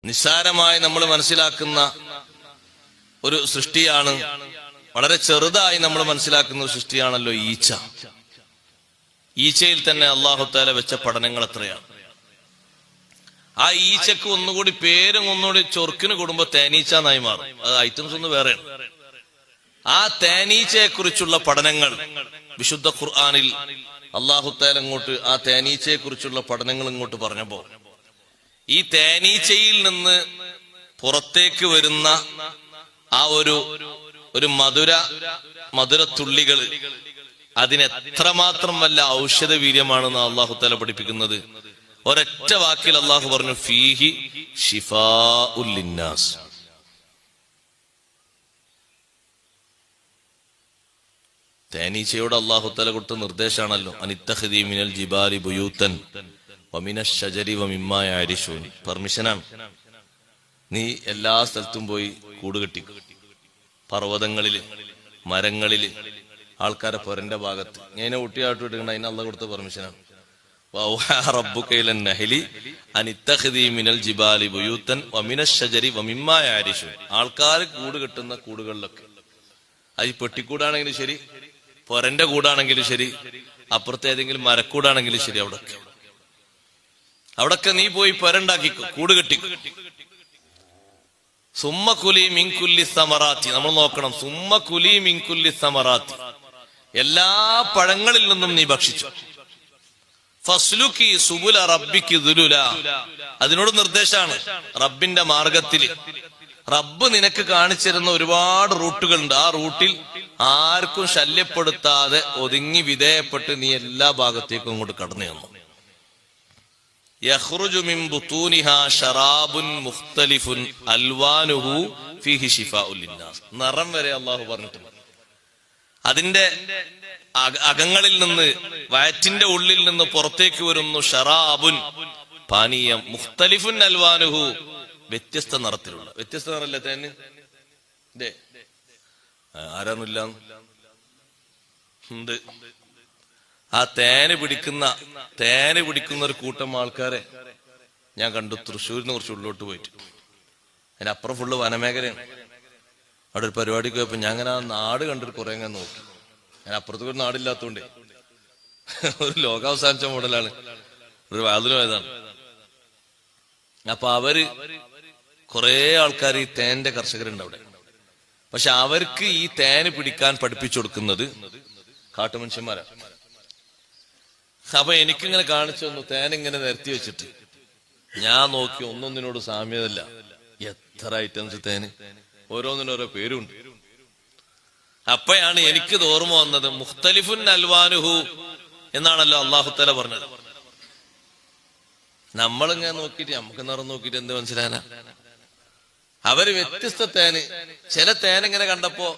നിസ്സാരമായി നമ്മൾ മനസ്സിലാക്കുന്ന ഒരു സൃഷ്ടിയാണ്, വളരെ ചെറുതായി നമ്മൾ മനസ്സിലാക്കുന്ന ഒരു സൃഷ്ടിയാണല്ലോ ഈച്ച. ഈച്ചയിൽ തന്നെ അല്ലാഹു തആല വെച്ച പഠനങ്ങൾ എത്രയാണ്. ആ ഈച്ചക്ക് ഒന്നുകൂടി പേരും ഒന്നുകൂടി ചൊറുക്കിന് കൂടുമ്പോ തേനീച്ച എന്നായി മാറും. അത് ഐറ്റംസ് ഒന്ന് വേറെയാണ്. ആ തേനീച്ചയെ കുറിച്ചുള്ള പഠനങ്ങൾ വിശുദ്ധ ഖുർആനിൽ അല്ലാഹു തആല ഇങ്ങോട്ട് ആ തേനീച്ചയെ കുറിച്ചുള്ള പഠനങ്ങൾ ഇങ്ങോട്ട് പറഞ്ഞപ്പോ, ഈ തേനീച്ചയിൽ നിന്ന് പുറത്തേക്ക് വരുന്ന ആ ഒരു മധുരത്തുള്ളികൾ അതിനെത്രമാത്രം വല്ല ഔഷധ വീര്യമാണെന്ന് അല്ലാഹു തആല പഠിപ്പിക്കുന്നത്. ഒരൊറ്റ വാക്കിൽ അല്ലാഹു പറഞ്ഞു, ഫീഹി ശിഫാഉൽ ലിന്നാസ്. തേനീച്ചയോട് അല്ലാഹു തആല കൊടുത്ത നിർദ്ദേശമാണല്ലോ, അനിത്തഖദി മിനൽ ജിബാലി ബുയൂതൻ വമിനശ് ശജരി വമിമ്മാ യഅരിശൂൻ. പെർമിഷനാണ്. നീ എല്ലാ സ്ഥലത്തും പോയി കൂട് കെട്ടിക്കും. പർവ്വതങ്ങളില്, മരങ്ങളില്, ആൾക്കാരെ പൊരന്റെ ഭാഗത്ത്. ഞാൻ ഊട്ടിയാട്ട് വിട്ടിട്ടുണ്ട്. അതിന് അല്ലാഹു കൊടുത്ത പെർമിഷനാണ്. റബ്ബുക ഇലൻ നഹ്ലി അനിത്തഖദി മിനൽ ജിബാലി ബുയൂതൻ വമിനശ് ശജരി വമിമ്മാ യഅരിശൂൻ. ആൾക്കാർ കൂട് കെട്ടുന്ന കൂടുകളിലൊക്കെ, അത് പെട്ടിക്കൂടാണെങ്കിലും ശരി, പൊരന്റെ കൂടാണെങ്കിലും ശരി, അപ്പുറത്തെ ഏതെങ്കിലും മരക്കൂടാണെങ്കിലും ശരി, അവിടൊക്കെ നീ പോയി പൊരണ്ടാക്കിക്കോ, കൂട് കെട്ടിക്കോ. സുമ്മ കുലി മിൻ കുല്ലി സമറാത്തി. നമ്മൾ നോക്കണം, സുമ്മ കുലി മിൻ കുല്ലി സമറാത്തി, എല്ലാ പഴങ്ങളിൽ നിന്നും നീ ഭക്ഷിച്ചു. ഫസ്ലുക്കി സുബുല റബ്ബിക്ക് ദുലുല. അതിനോട് നിർദ്ദേശമാണ്, റബ്ബിന്റെ മാർഗത്തില് റബ്ബ് നിനക്ക് കാണിച്ചിരുന്ന ഒരുപാട് റൂട്ടുകളുണ്ട്. ആ റൂട്ടിൽ ആർക്കും ശല്യപ്പെടുത്താതെ ഒതുങ്ങി വിധേയപ്പെട്ട് നീ എല്ലാ ഭാഗത്തേക്കും അങ്ങോട്ട് കടന്നു തന്നു. യഖ്റുജു മിൻ ബുതൂനിഹാ ശറാബുൻ മുഖ്തലിഫുൻ അൽവാനുഹു ഫീഹി ശിഫാഉൽ ലിന്നാസ്. നിറം വരെ അല്ലാഹു പറഞ്ഞിട്ടുണ്ട്. അതിന്റെ അകങ്ങളിൽ നിന്ന്, വയറ്റിന്റെ ഉള്ളിൽ നിന്ന് പുറത്തേക്ക് വരുന്നു ഷറാബുൻ, പാനീയം, മുഖ്തലിഫുൻ അൽവാനുഹു, വ്യത്യസ്ത നിറത്തിലുള്ള. വ്യത്യസ്ത നിറല്ലേ തേന്? ആരാന്നില്ല ഉണ്ട്. ആ തേന് പിടിക്കുന്ന ഒരു കൂട്ടം ആൾക്കാരെ ഞാൻ കണ്ടു. തൃശ്ശൂരിന് കുറച്ച് ഉള്ളിലോട്ട് പോയിട്ട്, അതിനപ്പുറം ഫുള്ള് വനമേഖലയാണ്. അവിടെ ഒരു പരിപാടിക്ക് പോയപ്പോ ഞാൻ അങ്ങനെ ആ നാട് കണ്ടിട്ട് കുറെ അങ്ങനെ നോക്കി. ഞാൻ അപ്പുറത്തേക്ക് ഒരു നാടില്ലാത്തോണ്ടേ, ഒരു ലോകാവസാനിച്ച മോഡലാണ്. ഒരു വാതിലും ഏതാണ്. അപ്പൊ അവര് കുറെ ആൾക്കാർ ഈ തേന്റെ കർഷകരുണ്ട് അവിടെ. പക്ഷെ അവർക്ക് ഈ തേന് പിടിക്കാൻ പഠിപ്പിച്ചു കൊടുക്കുന്നത് കാട്ടുമനുഷ്യന്മാരാണ്. അപ്പൊ എനിക്കിങ്ങനെ കാണിച്ചു തന്നു, തേനിങ്ങനെ നിരത്തി വെച്ചിട്ട് ഞാൻ നോക്കി, ഒന്നൊന്നിനോട് സാമ്യതല്ല. എത്ര ഐറ്റംസ് തേന്, ഓരോന്നിനും ഓരോ പേരുണ്ട്. അപ്പോഴാണ് എനിക്കിത് ഓർമ്മ വന്നത്, മുഖ്തലിഫുൻ അൽവാനുഹു എന്നാണല്ലോ അല്ലാഹു തആല പറഞ്ഞത്. നമ്മളിങ്ങനെ നോക്കിയിട്ട്, നമുക്ക് നിറം നോക്കിയിട്ട് എന്ത് മനസ്സിലാനാ? അവര് വ്യത്യസ്ത തേന്. ചില തേനിങ്ങനെ കണ്ടപ്പോ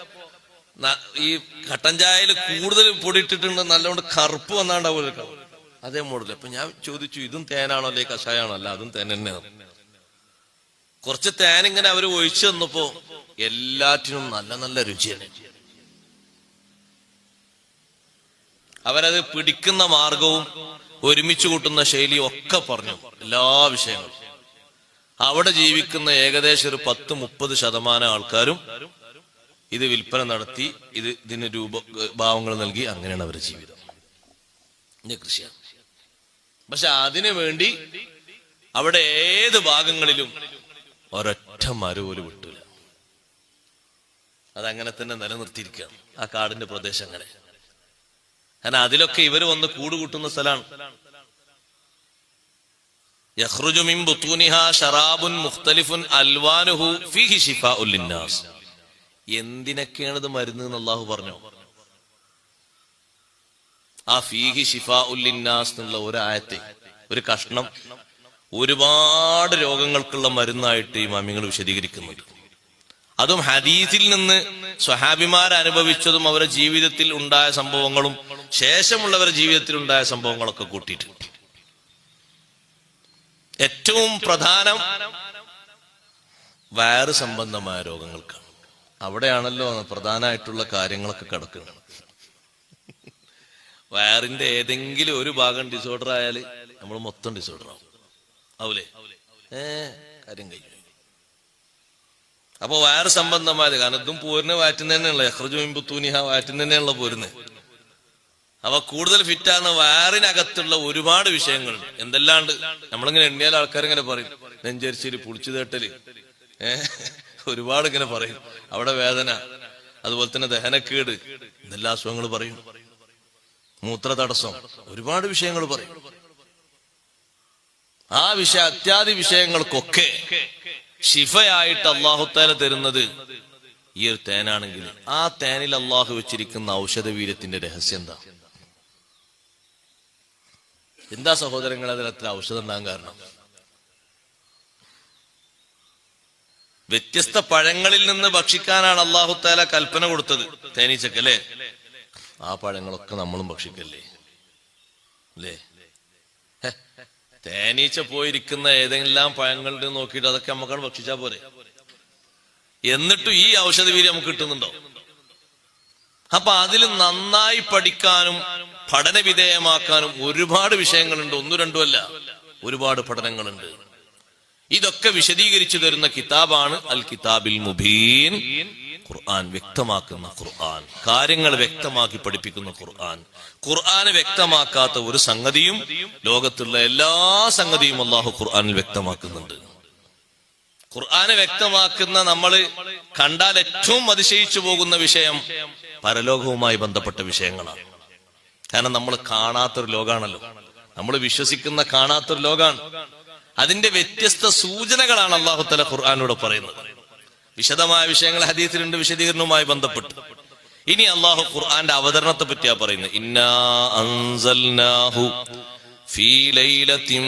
ഈ കട്ടൻ ചായയിൽ കൂടുതൽ പൊടിയിട്ടിട്ടുണ്ട്, നല്ലോണ്ട് കറുപ്പ് വന്നാണ്ടാവുമല്ലോ, അതേ മോഡല്. അപ്പൊ ഞാൻ ചോദിച്ചു, ഇതും തേനാണോ അല്ലെ കഷായാണോ? അല്ല, അതും തേൻ തന്നെയാണ്. കുറച്ച് തേനിങ്ങനെ അവര് ഒഴിച്ചു തന്നപ്പോ എല്ലാറ്റിനും നല്ല നല്ല രുചിയാണ്. അവരത് പിടിക്കുന്ന മാർഗവും ഒരുമിച്ച് കൂട്ടുന്ന ശൈലിയും ഒക്കെ പറഞ്ഞു, എല്ലാ വിഷയങ്ങളും. അവിടെ ജീവിക്കുന്ന ഏകദേശം ഒരു 10-30% ആൾക്കാരും ഇത് വിൽപ്പന നടത്തി, ഇതിന് ഭാവങ്ങൾ നൽകി. അങ്ങനെയാണ് അവരുടെ ജീവിതം. കൃഷിയാണ്. പക്ഷെ അതിനു വേണ്ടി അവിടെ ഏത് ഭാഗങ്ങളിലും ഒരൊറ്റ മരം പോലും വിട്ടൂല. അതങ്ങനെ തന്നെ നിലനിർത്തിയിരിക്കുകയാണ് ആ കാടിന്റെ പ്രദേശം. അങ്ങനെ കാരണം അതിലൊക്കെ ഇവര് വന്ന് കൂടുകൂട്ടുന്ന സ്ഥലമാണ്. യഖ്റുജു മിൻ ബുതൂനിഹാ ശറാബുൻ മുഖ്തലിഫുൻ അൽവാനുഹു ഫീഹി ശിഫാഉൽ ലിന്നാസ്. എന്തിനൊക്കെയാണ് ഇത് മരുന്ന് എന്ന് അല്ലാഹു പറഞ്ഞു. ആ ഫീഹി ശിഫാഉൽ ലിന്നാസ് എന്നുള്ള ഒരു ആയത്തെ, ഒരു കഷ്ണം, ഒരുപാട് രോഗങ്ങൾക്കുള്ള മരുന്നായിട്ട് ഇമാമിങ്ങൾ വിശദീകരിക്കുന്നുണ്ട്. അതും ഹദീസിൽ നിന്ന് സ്വഹാബിമാർ അനുഭവിച്ചതും അവരുടെ ജീവിതത്തിൽ ഉണ്ടായ സംഭവങ്ങളും ശേഷമുള്ളവരുടെ ജീവിതത്തിൽ ഉണ്ടായ സംഭവങ്ങളൊക്കെ കൂട്ടിയിട്ട്. ഏറ്റവും പ്രധാനം വയറ് സംബന്ധമായ രോഗങ്ങൾക്കാണ്. അവിടെയാണല്ലോ പ്രധാനമായിട്ടുള്ള കാര്യങ്ങളൊക്കെ കിടക്കുന്നത്. വയറിന്റെ ഏതെങ്കിലും ഒരു ഭാഗം ഡിസോർഡർ ആയാൽ നമ്മൾ മൊത്തം ഡിസോർഡർ ആവും. ആവൂലേ? കാര്യം കഴിഞ്ഞു. അപ്പൊ വയറ് സംബന്ധമായത്, കാരണം ഇതും പോരിന് വാറ്റുന്ന തന്നെയുള്ള യഖ്റുജുമിൻബുത്തൂനിഹ വാറ്റുന്ന തന്നെയുള്ള പോരുന്ന്. അപ്പൊ കൂടുതൽ ഫിറ്റാകുന്ന വയറിനകത്തുള്ള ഒരുപാട് വിഷയങ്ങളുണ്ട്. എന്തെല്ലാണ്ട് നമ്മളിങ്ങനെ എണ്ണിയാൽ ആൾക്കാരിങ്ങനെ പറയും, നെഞ്ചരിച്ചില്, പുളിച്ചു തേട്ടല്, ഒരുപാട് ഇങ്ങനെ പറയും. അവിടെ വേദന, അതുപോലെ തന്നെ ദഹനക്കേട്, എന്തെല്ലാം അസുഖങ്ങൾ പറയും, മൂത്ര തടസ്സം, ഒരുപാട് വിഷയങ്ങൾ പറയും. ആ അത്യാദി വിഷയങ്ങൾക്കൊക്കെ ശിഫയായിട്ട് അല്ലാഹു തആല തരുന്നത് ഈ ഒരു തേനാണെങ്കിൽ, ആ തേനിൽ അള്ളാഹു വെച്ചിരിക്കുന്ന ഔഷധവീര്യത്തിന്റെ രഹസ്യം എന്താ സഹോദരങ്ങൾ? അതിൽ അത്ര ഔഷധം ഉണ്ടാകാൻ കാരണം വ്യത്യസ്ത പഴങ്ങളിൽ നിന്ന് ഭക്ഷിക്കാനാണ് അല്ലാഹു തആല കൽപ്പന കൊടുത്തത് തേനീച്ചക്ക്, അല്ലേ? ആ പഴങ്ങളൊക്കെ നമ്മളും ഭക്ഷിക്കല്ലേ, അല്ലേ? തേനീച്ച പോയിരിക്കുന്ന ഏതെല്ലാം പഴങ്ങളുടെ നോക്കിയിട്ട് അതൊക്കെ നമുക്കാണ് ഭക്ഷിച്ചാ പോരെ. എന്നിട്ടും ഈ ഔഷധവീര്യം നമുക്ക് കിട്ടുന്നുണ്ടോ? അപ്പൊ അതിൽ നന്നായി പഠിക്കാനും പഠന വിധേയമാക്കാനും ഒരുപാട് വിഷയങ്ങളുണ്ട്. ഒന്നും രണ്ടും അല്ല, ഒരുപാട് പഠനങ്ങളുണ്ട്. ഇതൊക്കെ വിശദീകരിച്ചു തരുന്ന കിതാബാണ് അൽ കിതാബിൽ മുബീൻ. ഖുർആൻ വ്യക്തമാക്കുന്ന ഖുർആൻ, കാര്യങ്ങൾ വ്യക്തമാക്കി പഠിപ്പിക്കുന്ന ഖുർആൻ. ഖുർആന് വ്യക്തമാക്കാത്ത ഒരു സംഗതിയും ലോകത്തുള്ള എല്ലാ സംഗതിയും അല്ലാഹു ഖുർആനിൽ വ്യക്തമാക്കുന്നുണ്ട്. ഖുർആന് വ്യക്തമാക്കുന്ന, നമ്മൾ കണ്ടാൽ ഏറ്റവും അതിശയിച്ചു പോകുന്ന വിഷയം പരലോകവുമായി ബന്ധപ്പെട്ട വിഷയങ്ങളാണ്. കാരണം നമ്മൾ കാണാത്തൊരു ലോകാണല്ലോ, നമ്മൾ വിശ്വസിക്കുന്ന കാണാത്തൊരു ലോകാണ്. അതിന്റെ വ്യത്യസ്ത സൂചനകളാണ് അല്ലാഹു തആല ഖുർആനിലൂടെ പറയുന്നത്. വിശദമായ വിഷയങ്ങൾ ഹദീസിലുണ്ട്, വിശദീകരണവുമായി ബന്ധപ്പെട്ട്. ഇനി അല്ലാഹു ഖുർആന്റെ അവതരണത്തെ പറ്റിയാ പറയുന്നത്. ഇന്നാ അൻസൽനാഹു ഫീ ലൈലത്തിൻ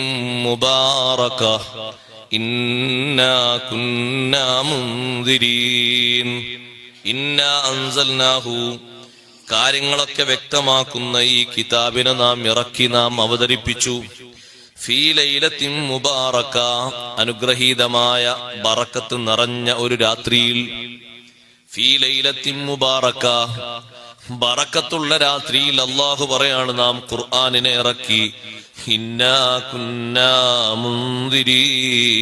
മുബാറക ഇന്നാ കുന്നാ മുൻദിരീൻ. ഇന്നാ അൻസൽനാഹു, കാര്യങ്ങളൊക്കെ വ്യക്തമാക്കുന്ന ഈ കിതാബിനെ നാം ഇറക്കി, നാം അവതരിപ്പിച്ചു. ഫീ ലൈലത്തിൻ മുബാറക, അനുഗ്രഹീതമായ ബറക്കത്ത് നിറഞ്ഞ ഒരു രാത്രിയിൽ. ഫീ ലൈലത്തിൻ മുബാറക, ബറക്കത്തുള്ള രാത്രിയിൽ അല്ലാഹു പറയാണ് നാം ഖുർആനിനെ ഇറക്കി. ഇന്നാ കുന്നാ മുൻദിരീൻ.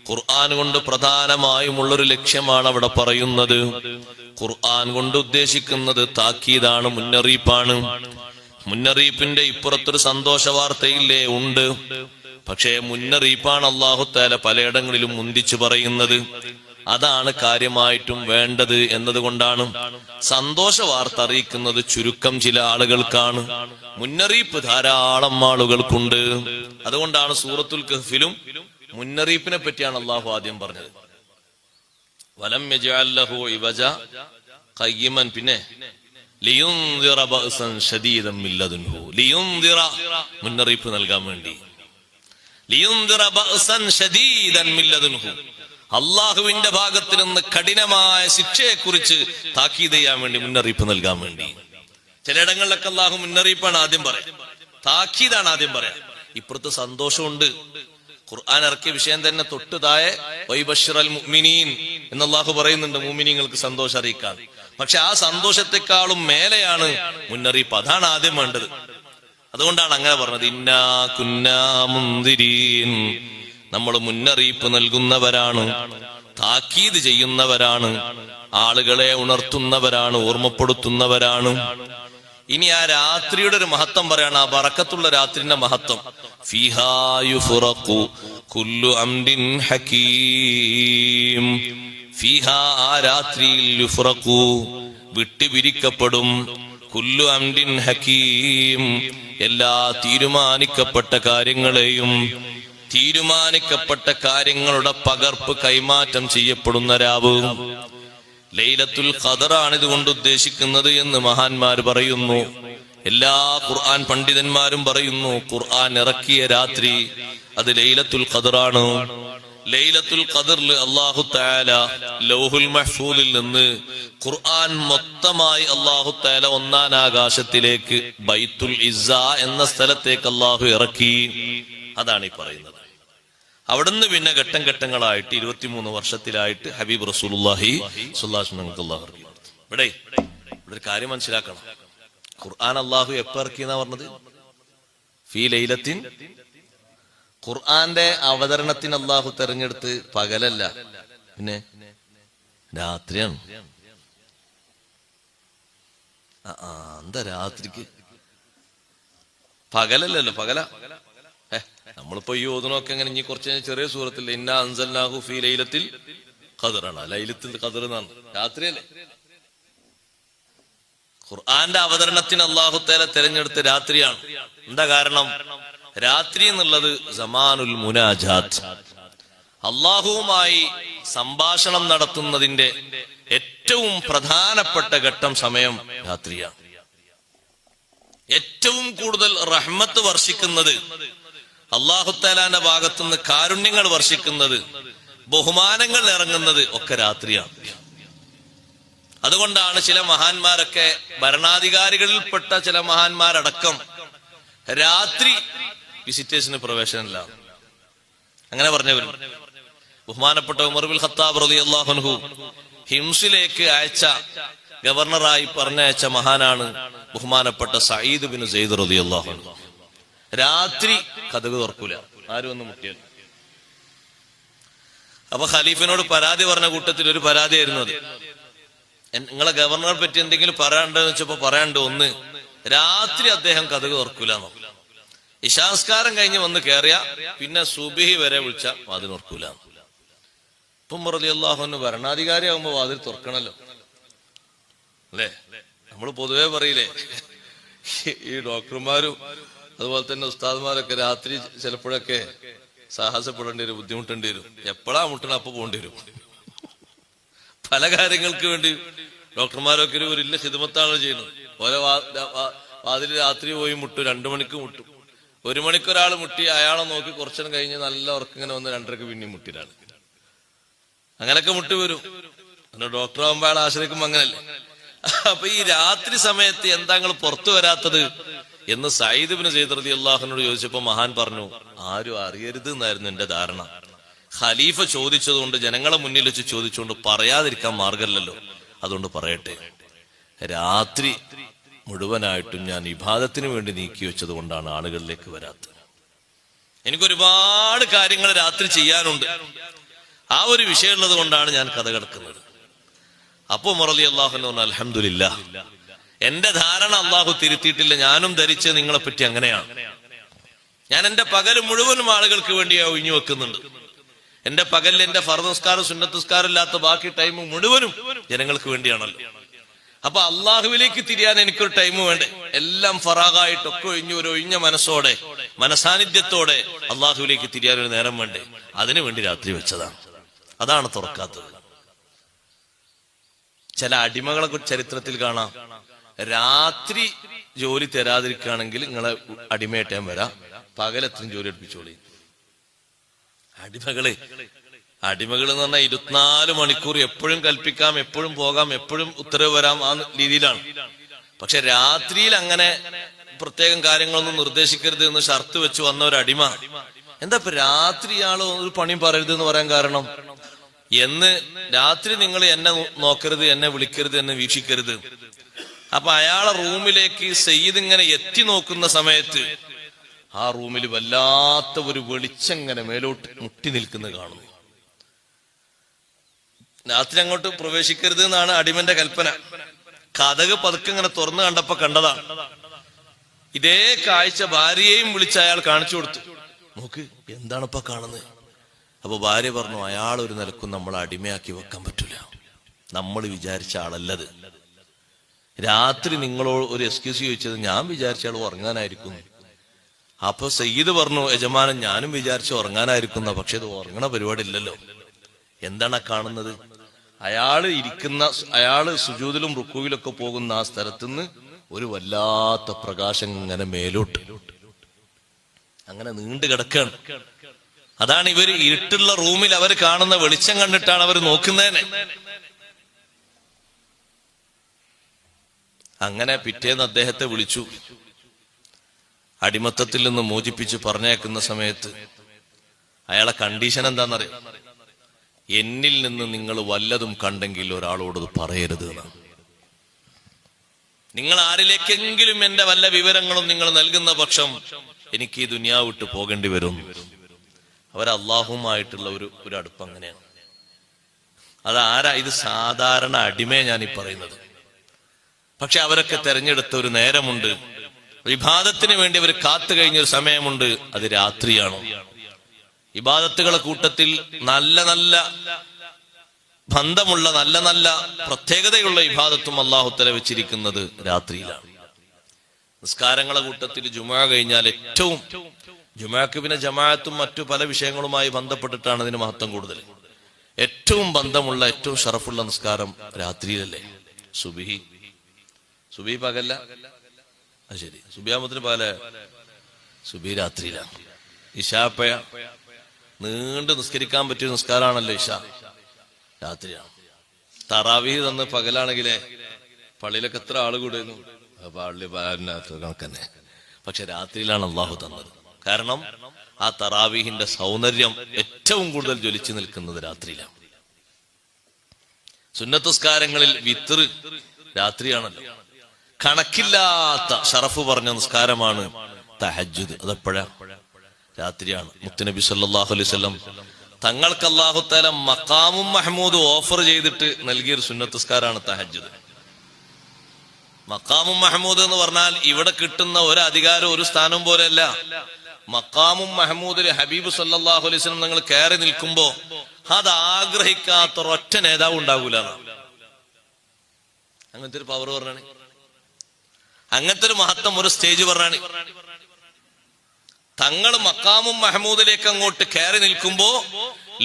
ഖുർആൻ കൊണ്ട് പ്രധാനമായുമുള്ളൊരു ലക്ഷ്യമാണ് അവിടെ പറയുന്നത്. ഖുർആൻ കൊണ്ട് ഉദ്ദേശിക്കുന്നത് താക്കീതാണ്, മുന്നറിയിപ്പാണ്. മുന്നറിയിപ്പിന്റെ ഇപ്പുറത്തൊരു സന്തോഷ വാർത്തയില്ലേ? ഉണ്ട്. പക്ഷേ മുന്നറിയിപ്പാണ് അല്ലാഹു തആല പലയിടങ്ങളിലും മുന്തിച്ചു പറയുന്നത്. അതാണ് കാര്യമായിട്ടും വേണ്ടത് എന്നതുകൊണ്ടാണ്. സന്തോഷ വാർത്ത അറിയിക്കുന്നത് ചുരുക്കം ചില ആളുകൾക്കാണ്, മുന്നറിയിപ്പ് ധാരാളം ആളുകൾക്കുണ്ട്. അതുകൊണ്ടാണ് സൂറത്തുൽ കഹ്ഫിലും മുന്നറിയിപ്പിനെ പറ്റിയാണ് അല്ലാഹു ആദ്യം പറഞ്ഞത്. വലം യജ്അൽ ലഹു ഇവജ ഖയ്യിമൻ, പിന്നെ ലിയുൻദിറ ബഅസൻ ശദീദൻ മിൻ ലദുൻഹു. ലിയുൻദിറ, മുന്നറിയിപ്പ് നൽകാൻ വേണ്ടി. ലിയുൻദിറ ബഅസൻ ശദീദൻ മിൻ ലദുൻഹു, അല്ലാഹുവിന്റെ ഭാഗത്ത് നിന്ന് കഠിനമായ ശിക്ഷയെക്കുറിച്ച് താക്കീത് ചെയ്യാൻ വേണ്ടി, മുന്നറിയിപ്പ് നൽകാൻ വേണ്ടി. ചിലയിടങ്ങളിലൊക്കെ അല്ലാഹു മുന്നറിയിപ്പാണ് ആദ്യം പറയാം, താക്കീതാണ് ആദ്യം പറയാം. ഇപ്പുറത്ത് സന്തോഷമുണ്ട്. ഖുർആൻ ഇറക്കിയ വിഷയം തന്നെ തൊട്ട് താഴെ വൈബശ്ശിറൽ മുഅ്മിനീൻ എന്ന് അല്ലാഹു പറയുന്നുണ്ട്, മുഅ്മിനീങ്ങൾക്ക് സന്തോഷം അറിയിക്കാൻ. പക്ഷെ ആ സന്തോഷത്തെക്കാളും മേലെയാണ് മുന്നറിയിപ്പ്, അതാണ് ആദ്യം വേണ്ടത്. അതുകൊണ്ടാണ് അങ്ങനെ പറഞ്ഞത്. ഇന്നാ കുന്നാ മുൻദിരീൻ, നമ്മൾ മുന്നറിയിപ്പ് നൽകുന്നവരാണ്, താക്കീത് ചെയ്യുന്നവരാണ്, ആളുകളെ ഉണർത്തുന്നവരാണ്, ഓർമ്മപ്പെടുത്തുന്നവരാണ്. ഇനി ആ രാത്രിയുടെ ഒരു മഹത്വം പറയാണ്, ആ ബറക്കത്തുള്ള രാത്രിന്റെ മഹത്വം. ഫീഹാ യുഫ്റഖു കുല്ലു അംരിൻ ഹകീം. ഫീഹാ, ആ രാത്രിയിൽ, യുഫ്റഖു, വിട്ടുപിരിക്കപ്പെടും, കുല്ലു അംരിൻ ഹകീം, എല്ലാ തീരുമാനിക്കപ്പെട്ട കാര്യങ്ങളെയും, തീരുമാനിക്കപ്പെട്ട കാര്യങ്ങളുടെ പകർപ്പ് കൈമാറ്റം ചെയ്യപ്പെടുന്ന രാവ്. ലൈലത്തുൽ ഖദറാണ് ഇതുകൊണ്ട് ഉദ്ദേശിക്കുന്നത് എന്ന് മഹാന്മാർ പറയുന്നു. എല്ലാ ഖുർആൻ പണ്ഡിതന്മാരും പറയുന്നു, ഖുർആൻ ഇറക്കിയ രാത്രി അത് ലൈലത്തുൽ ഖദറാണ്. ലൈലത്തുൽ ഖദറിൽ അല്ലാഹു തആല ലൗഹുൽ മഹ്ഫൂദിൽ നിന്ന് ഖുർആൻ മൊത്തമായി അല്ലാഹു തആല ഒന്നാം ആകാശത്തിലേക്ക് ബൈത്തുൽ ഇസ്സ എന്ന സ്ഥലത്തേക്ക് അല്ലാഹു ഇറക്കി. അതാണ് ഈ പറയുന്നത്. അവിടുന്ന് പിന്നെ ഘട്ടം ഘട്ടങ്ങളായിട്ട് 23 വർഷത്തിലായിട്ട് ഹബീബ് റസൂലുള്ളാഹി സ്വല്ലല്ലാഹു അലൈഹി വസല്ലം അല്ലാഹു ഇറക്കി. ഇവിടെ ഒരു കാര്യം മനസ്സിലാക്കണം. ഖുർആൻ അല്ലാഹു എപ്പോ ഇറക്കി എന്നാ പറഞ്ഞത്? ഫീ ലൈലത്തിൻ ഖുർആന്റെ അവതരണത്തിന് അള്ളാഹു തെരഞ്ഞെടുത്ത് പകലല്ല, പിന്നെ രാത്രിയാണ്. എന്താ രാത്രിക്ക്? പകലല്ലല്ലോ, പകല. നമ്മളിപ്പോ ഈ ഓതുനൊക്കെ എങ്ങനെ ഇനി കുറച്ച് ചെറിയ സൂറത്തിൽ ഇന്നാ അൻസൽനാഹു ഫീ ലൈലത്തിൽ ഖദ്റാണ്, ലൈലത്തുൽ ഖദ്ർ എന്നാണ്, രാത്രിയല്ലേ. ഖുർആന്റെ അവതരണത്തിന് അല്ലാഹു തആല തിരഞ്ഞെടുത്ത് രാത്രിയാണ്. എന്താ കാരണം? രാത്രി എന്നുള്ളത് സമാനുൽ മുനാജാത്ത്, അള്ളാഹുവുമായി സംഭാഷണം നടത്തുന്നതിന്റെ ഏറ്റവും പ്രധാനപ്പെട്ട ഘട്ടം സമയം രാത്രിയാണ്. ഏറ്റവും കൂടുതൽ റഹ്മത്ത് വർഷിക്കുന്നത്, അല്ലാഹു തആലാന്റെ ഭാഗത്തുനിന്ന് കാരുണ്യങ്ങൾ വർഷിക്കുന്നത്, ബഹുമാനങ്ങൾ ഇറങ്ങുന്നത് ഒക്കെ രാത്രിയാണ്. അതുകൊണ്ടാണ് ചില മഹാന്മാരൊക്കെ, ഭരണാധികാരികളിൽപ്പെട്ട ചില മഹാന്മാരടക്കം രാത്രി വിസിറ്റേഴ്സിന് പ്രവേശനമില്ല അങ്ങനെ പറഞ്ഞവരും. ബഹുമാനപ്പെട്ട ഉമർ ബിൻ ഖത്താബ് റളിയല്ലാഹു അൻഹു ഹിംസിലേക്ക് അയച്ച, ഗവർണറായി പറഞ്ഞയച്ച മഹാനാണ് ബഹുമാനപ്പെട്ട സഈദ് ബിൻ സെയ്ദ് റളിയല്ലാഹു അൻഹു. രാത്രി കതക് തുറക്കൂല, ആരും ഒന്ന് മുട്ടിയാൽ. അപ്പൊ ഖലീഫിനോട് പരാതി പറഞ്ഞ കൂട്ടത്തിൽ ഒരു പരാതിയായിരുന്നു അത്. നിങ്ങളെ ഗവർണറെ പറ്റി എന്തെങ്കിലും പറയാണ്ടെന്ന് വെച്ചപ്പോ പറയാണ്ട്, ഒന്ന് രാത്രി അദ്ദേഹം കതക് തുറക്കൂലെന്നോ, ഇശാസ്കാരം കഴിഞ്ഞ് വന്ന് കയറിയ പിന്നെ സുബഹി വരെ വിളിച്ച വാതിൽ തുറക്കൂല. ഇപ്പം റളിയല്ലാഹു അൻഹു ഭരണാധികാരി ആകുമ്പോ വാതിൽ തുറക്കണല്ലോ അല്ലേ? നമ്മൾ പൊതുവെ പറയില്ലേ, ഈ ഡോക്ടർമാരും അതുപോലെ തന്നെ ഉസ്താദ്മാരൊക്കെ രാത്രി ചിലപ്പോഴൊക്കെ സാഹസപ്പെടേണ്ടി വരും, ബുദ്ധിമുട്ടേണ്ടി വരും. എപ്പോഴാ മുട്ടണ അപ്പൊ പോകേണ്ടി വരും. പല കാര്യങ്ങൾക്ക് വേണ്ടി ഡോക്ടർമാരൊക്കെ ഒരു വലിയ ഖിദ്മത്താണ് ചെയ്യുന്നത്. ഓരോ വാതിൽ രാത്രി പോയി മുട്ടും, 2 മണിക്ക് മുട്ടും. 1 മണിക്കൊരാൾ മുട്ടി, അയാളെ നോക്കി കുറച്ചു കഴിഞ്ഞ് നല്ല ഉറക്കിങ്ങനെ വന്ന് 2:30 പിന്നെയും മുട്ടിയാണ്. അങ്ങനെയൊക്കെ മുട്ടി വരും. ഡോക്ടർ ആകുമ്പോൾ അയാൾ ആശ്രയിക്കുമ്പോ അങ്ങനല്ലേ. അപ്പൊ ഈ രാത്രി സമയത്ത് എന്താ നിങ്ങൾ പുറത്തു വരാത്തത് എന്ന് സഈദ് ഇബ്നു സെയ്ദ് റളിയല്ലാഹു അൻഹു ചോദിച്ചപ്പോ മഹാൻ പറഞ്ഞു, ആരും അറിയരുത് എന്നായിരുന്നു എന്റെ ധാരണ. ഖലീഫ ചോദിച്ചതുകൊണ്ട്, ജനങ്ങളെ മുന്നിൽ വെച്ച് ചോദിച്ചുകൊണ്ട് പറയാതിരിക്കാൻ മാർഗമില്ലല്ലോ, അതുകൊണ്ട് പറയട്ടെ. രാത്രി മുഴുവനായിട്ടും ഞാൻ ഇബാദത്തിന് വേണ്ടി നീക്കി വെച്ചത് കൊണ്ടാണ് ആളുകളിലേക്ക് വരാത്തത്. എനിക്കൊരുപാട് കാര്യങ്ങൾ രാത്രി ചെയ്യാനുണ്ട്, ആ ഒരു വിഷയമുള്ളത് കൊണ്ടാണ് ഞാൻ കഥ കിടക്കുന്നത്. അപ്പൊ ഉമർ റളിയല്ലാഹു അൻഹു പറഞ്ഞു, അൽഹംദുലില്ലാഹ്, എന്റെ ധാരണ അള്ളാഹു തിരുത്തിയിട്ടില്ല. ഞാനും ധരിച്ച് നിങ്ങളെ പറ്റി അങ്ങനെയാണ്. ഞാൻ എന്റെ പകല് മുഴുവനും ആളുകൾക്ക് വേണ്ടി ഒഴിഞ്ഞു വെക്കുന്നുണ്ട്. എന്റെ പകലിൽ എന്റെ ഫർദ് നിസ്കാരം സുന്നത്ത് നിസ്കാരം ഇല്ലാത്ത ബാക്കി ടൈം മുഴുവനും ജനങ്ങൾക്ക് വേണ്ടിയാണല്ലോ. അപ്പൊ അള്ളാഹുവിലേക്ക് തിരിയാൻ എനിക്കൊരു ടൈം വേണ്ടേ? എല്ലാം ഫറാഗായിട്ടൊക്കെ ഒഴിഞ്ഞു, ഒരു ഒഴിഞ്ഞ മനസ്സോടെ, മനസാന്നിധ്യത്തോടെ അള്ളാഹുവിലേക്ക് തിരിയാൻ ഒരു നേരം വേണ്ടേ? അതിനു വേണ്ടി രാത്രി വെച്ചതാണ്. അതാണ് തുറക്കാത്തത്. ചില അടിമകളെ ചരിത്രത്തിൽ കാണാം, രാത്രി ജോലി തരാതിരിക്കുകയാണെങ്കിൽ നിങ്ങളെ അടിമയായിട്ട് ഞാൻ വരാം, പകലെത്രയും ജോലി എടുപ്പിച്ചോളി. അടിമകൾ എന്ന് പറഞ്ഞാൽ 24 മണിക്കൂർ എപ്പോഴും കൽപ്പിക്കാം, എപ്പോഴും പോകാം, എപ്പോഴും ഉത്തരവ് വരാം, ആ രീതിയിലാണ്. പക്ഷെ രാത്രിയിൽ അങ്ങനെ പ്രത്യേകം കാര്യങ്ങളൊന്നും നിർദ്ദേശിക്കരുത് എന്ന് ഷർത്ത് വെച്ച് വന്ന ഒരു അടിമ, എന്താ ഇപ്പൊ രാത്രി ഇയാള് ഒരു പണിയും പറയരുത് എന്ന് പറയാൻ കാരണം? എന്ന് രാത്രി നിങ്ങൾ എന്നെ നോക്കരുത്, എന്നെ വിളിക്കരുത്, എന്നെ വീക്ഷിക്കരുത്. അപ്പൊ അയാളെ റൂമിലേക്ക് സയ്യിദ് ഇങ്ങനെ എത്തി നോക്കുന്ന സമയത്ത് ആ റൂമിൽ വല്ലാത്ത ഒരു വെളിച്ചം ഇങ്ങനെ മേലോട്ട് മുട്ടി നിൽക്കുന്നത് കാണുന്നു. രാത്രി അങ്ങോട്ട് പ്രവേശിക്കരുത് എന്നാണ് അടിമന്റെ കൽപ്പന. കതക് പതുക്കെ ഇങ്ങനെ തുറന്നു കണ്ടപ്പോ കണ്ടതാണ്. ഇതേ കാഴ്ച ഭാര്യയെയും വിളിച്ച് അയാൾ കാണിച്ചു കൊടുത്തു. നോക്ക്, എന്താണിപ്പോ കാണുന്നത്? അപ്പൊ ഭാര്യ പറഞ്ഞു, അയാൾ ഒരു നിലക്കും നമ്മളെ അടിമയാക്കി വെക്കാൻ പറ്റൂല, നമ്മൾ വിചാരിച്ച ആളല്ലത്. രാത്രി നിങ്ങളോട് ഒരു എക്സ്ക്യൂസ് ചോദിച്ചത് ഞാൻ വിചാരിച്ച ആൾ ഉറങ്ങാനായിരിക്കും. അപ്പൊ സയ്യിദ് പറഞ്ഞു, യജമാനൻ ഞാനും വിചാരിച്ച ഉറങ്ങാനായിരിക്കുന്ന, പക്ഷെ ഇത് ഉറങ്ങണ പരിപാടി ഇല്ലല്ലോ. എന്താണ് കാണുന്നത്? അയാള് സുജൂദിലും റുക്കൂവിലൊക്കെ പോകുന്ന ആ സ്ഥലത്തുനിന്ന് ഒരു വല്ലാത്ത പ്രകാശം ഇങ്ങനെ മേലോട്ട് അങ്ങനെ നീണ്ടു കിടക്കാണ്. അതാണ് ഇവര് ഇരുട്ടുള്ള റൂമിൽ അവർ കാണുന്ന വെളിച്ചം കണ്ടിട്ടാണ് അവർ നോക്കുന്നതിനെ. അങ്ങനെ പിറ്റേന്ന് അദ്ദേഹത്തെ വിളിച്ചു. അടിമത്തത്തിൽ നിന്ന് മോചിപ്പിച്ച് പറഞ്ഞേക്കുന്ന സമയത്ത് അയാളെ കണ്ടീഷൻ എന്താണെന്നറിയാം? എന്നിൽ നിന്ന് നിങ്ങൾ വല്ലതും കണ്ടെങ്കിൽ ഒരാളോട് പറയരുത് എന്നാണ്. നിങ്ങൾ ആരിലേക്കെങ്കിലും എന്റെ വല്ല വിവരങ്ങളും നിങ്ങൾ നൽകുന്ന പക്ഷം എനിക്ക് ഈ ദുനിയാവ് വിട്ട് പോകേണ്ടി വരും. അള്ളാഹുമായിട്ടുള്ള ഒരു അടുപ്പം അങ്ങനെയാണ്. അതാരാ? ഇത് സാധാരണ അടിമയെ ഞാൻ ഈ പറയുന്നത്. പക്ഷെ അവരൊക്കെ തെരഞ്ഞെടുത്ത ഒരു നേരമുണ്ട്, ഇബാദത്തിന് വേണ്ടി അവർ കാത്തു കഴിഞ്ഞൊരു സമയമുണ്ട്. അത് രാത്രിയാണ്. ഇബാദത്തുകളെ കൂട്ടത്തിൽ നല്ല നല്ല ബന്ധമുള്ള നല്ല നല്ല പ്രത്യേകതയുള്ള ഇബാദത്തും അല്ലാഹു തആല വെച്ചിരിക്കുന്നത് രാത്രിയിലാണ്. നിസ്കാരങ്ങളെ കൂട്ടത്തിൽ ജുമുഅ കഴിഞ്ഞാൽ ഏറ്റവും, ജുമുഅക്ക് പിന്നെ ജമാഅത്തും മറ്റു പല വിഷയങ്ങളുമായി ബന്ധപ്പെട്ടിട്ടാണ് ഇതിന് മഹത്വം കൂടുതൽ. ഏറ്റവും ബന്ധമുള്ള ഏറ്റവും ഷറഫുള്ള നിസ്കാരം രാത്രിയിലല്ലേ? സുബഹി പകല്ല, അത് ശരി, സുബിയാമത്തിന് പകല, സുബഹി രാത്രിയിലാണ്. ഇശാപ്പയ നീണ്ട് നിസ്കരിക്കാൻ പറ്റിയ നിസ്കാരമാണല്ലോ ഇശ, രാത്രിയാണ്. തറാവീഹ് തന്ന് പകലാണെങ്കിലേ പള്ളിയിലൊക്കെ എത്ര ആള് കൂടുന്നു, പള്ളി കണക്കന്നെ. പക്ഷെ രാത്രിയിലാണ് അള്ളാഹു തന്നത്. കാരണം ആ തറാവീഹിന്റെ സൗന്ദര്യം ഏറ്റവും കൂടുതൽ ജ്വലിച്ചു നിൽക്കുന്നത് രാത്രിയിലാണ്. സുന്നത്തുസ്കാരങ്ങളിൽ വിത്ർ രാത്രിയാണല്ലോ. കണക്കില്ലാത്ത ഷറഫ് പറഞ്ഞ നിസ്കാരമാണ് തഹജ്ജുദ്. അതെപ്പോഴാ? രാത്രിയാണ്. മുത്തുനബി സല്ലല്ലാഹു അലൈഹി വസല്ലം തങ്ങൾക്ക് അല്ലാഹു തആല മഖാമും മഹ്മൂദ് ഓഫർ ചെയ്തിട്ട് നൽകിയൊരു സുന്നത്തുസ്കാരാണ് തഹജ്ജുദ്. മഖാമും മഹ്മൂദ് എന്ന് പറഞ്ഞാൽ ഇവിടെ കിട്ടുന്ന ഒരു അധികാരം ഒരു സ്ഥാനവും പോലെയല്ല. മഖാമും മഹ്മൂദിൽ ഹബീബ് സല്ലല്ലാഹു അലൈഹി വസല്ലം നിങ്ങൾ കയറി നിൽക്കുമ്പോ അത് ആഗ്രഹിക്കാത്ത ഒരൊറ്റ നേതാവ് ഉണ്ടാകൂല. അങ്ങനത്തെ ഒരു പവർ പറഞ്ഞാണ്, അങ്ങനത്തെ ഒരു മഹത്വം ഒരു സ്റ്റേജ് പറഞ്ഞാണ്. തങ്ങൾ മഖാമും മഹ്മൂദിലേക്ക് അങ്ങോട്ട് കയറി നിൽക്കുമ്പോ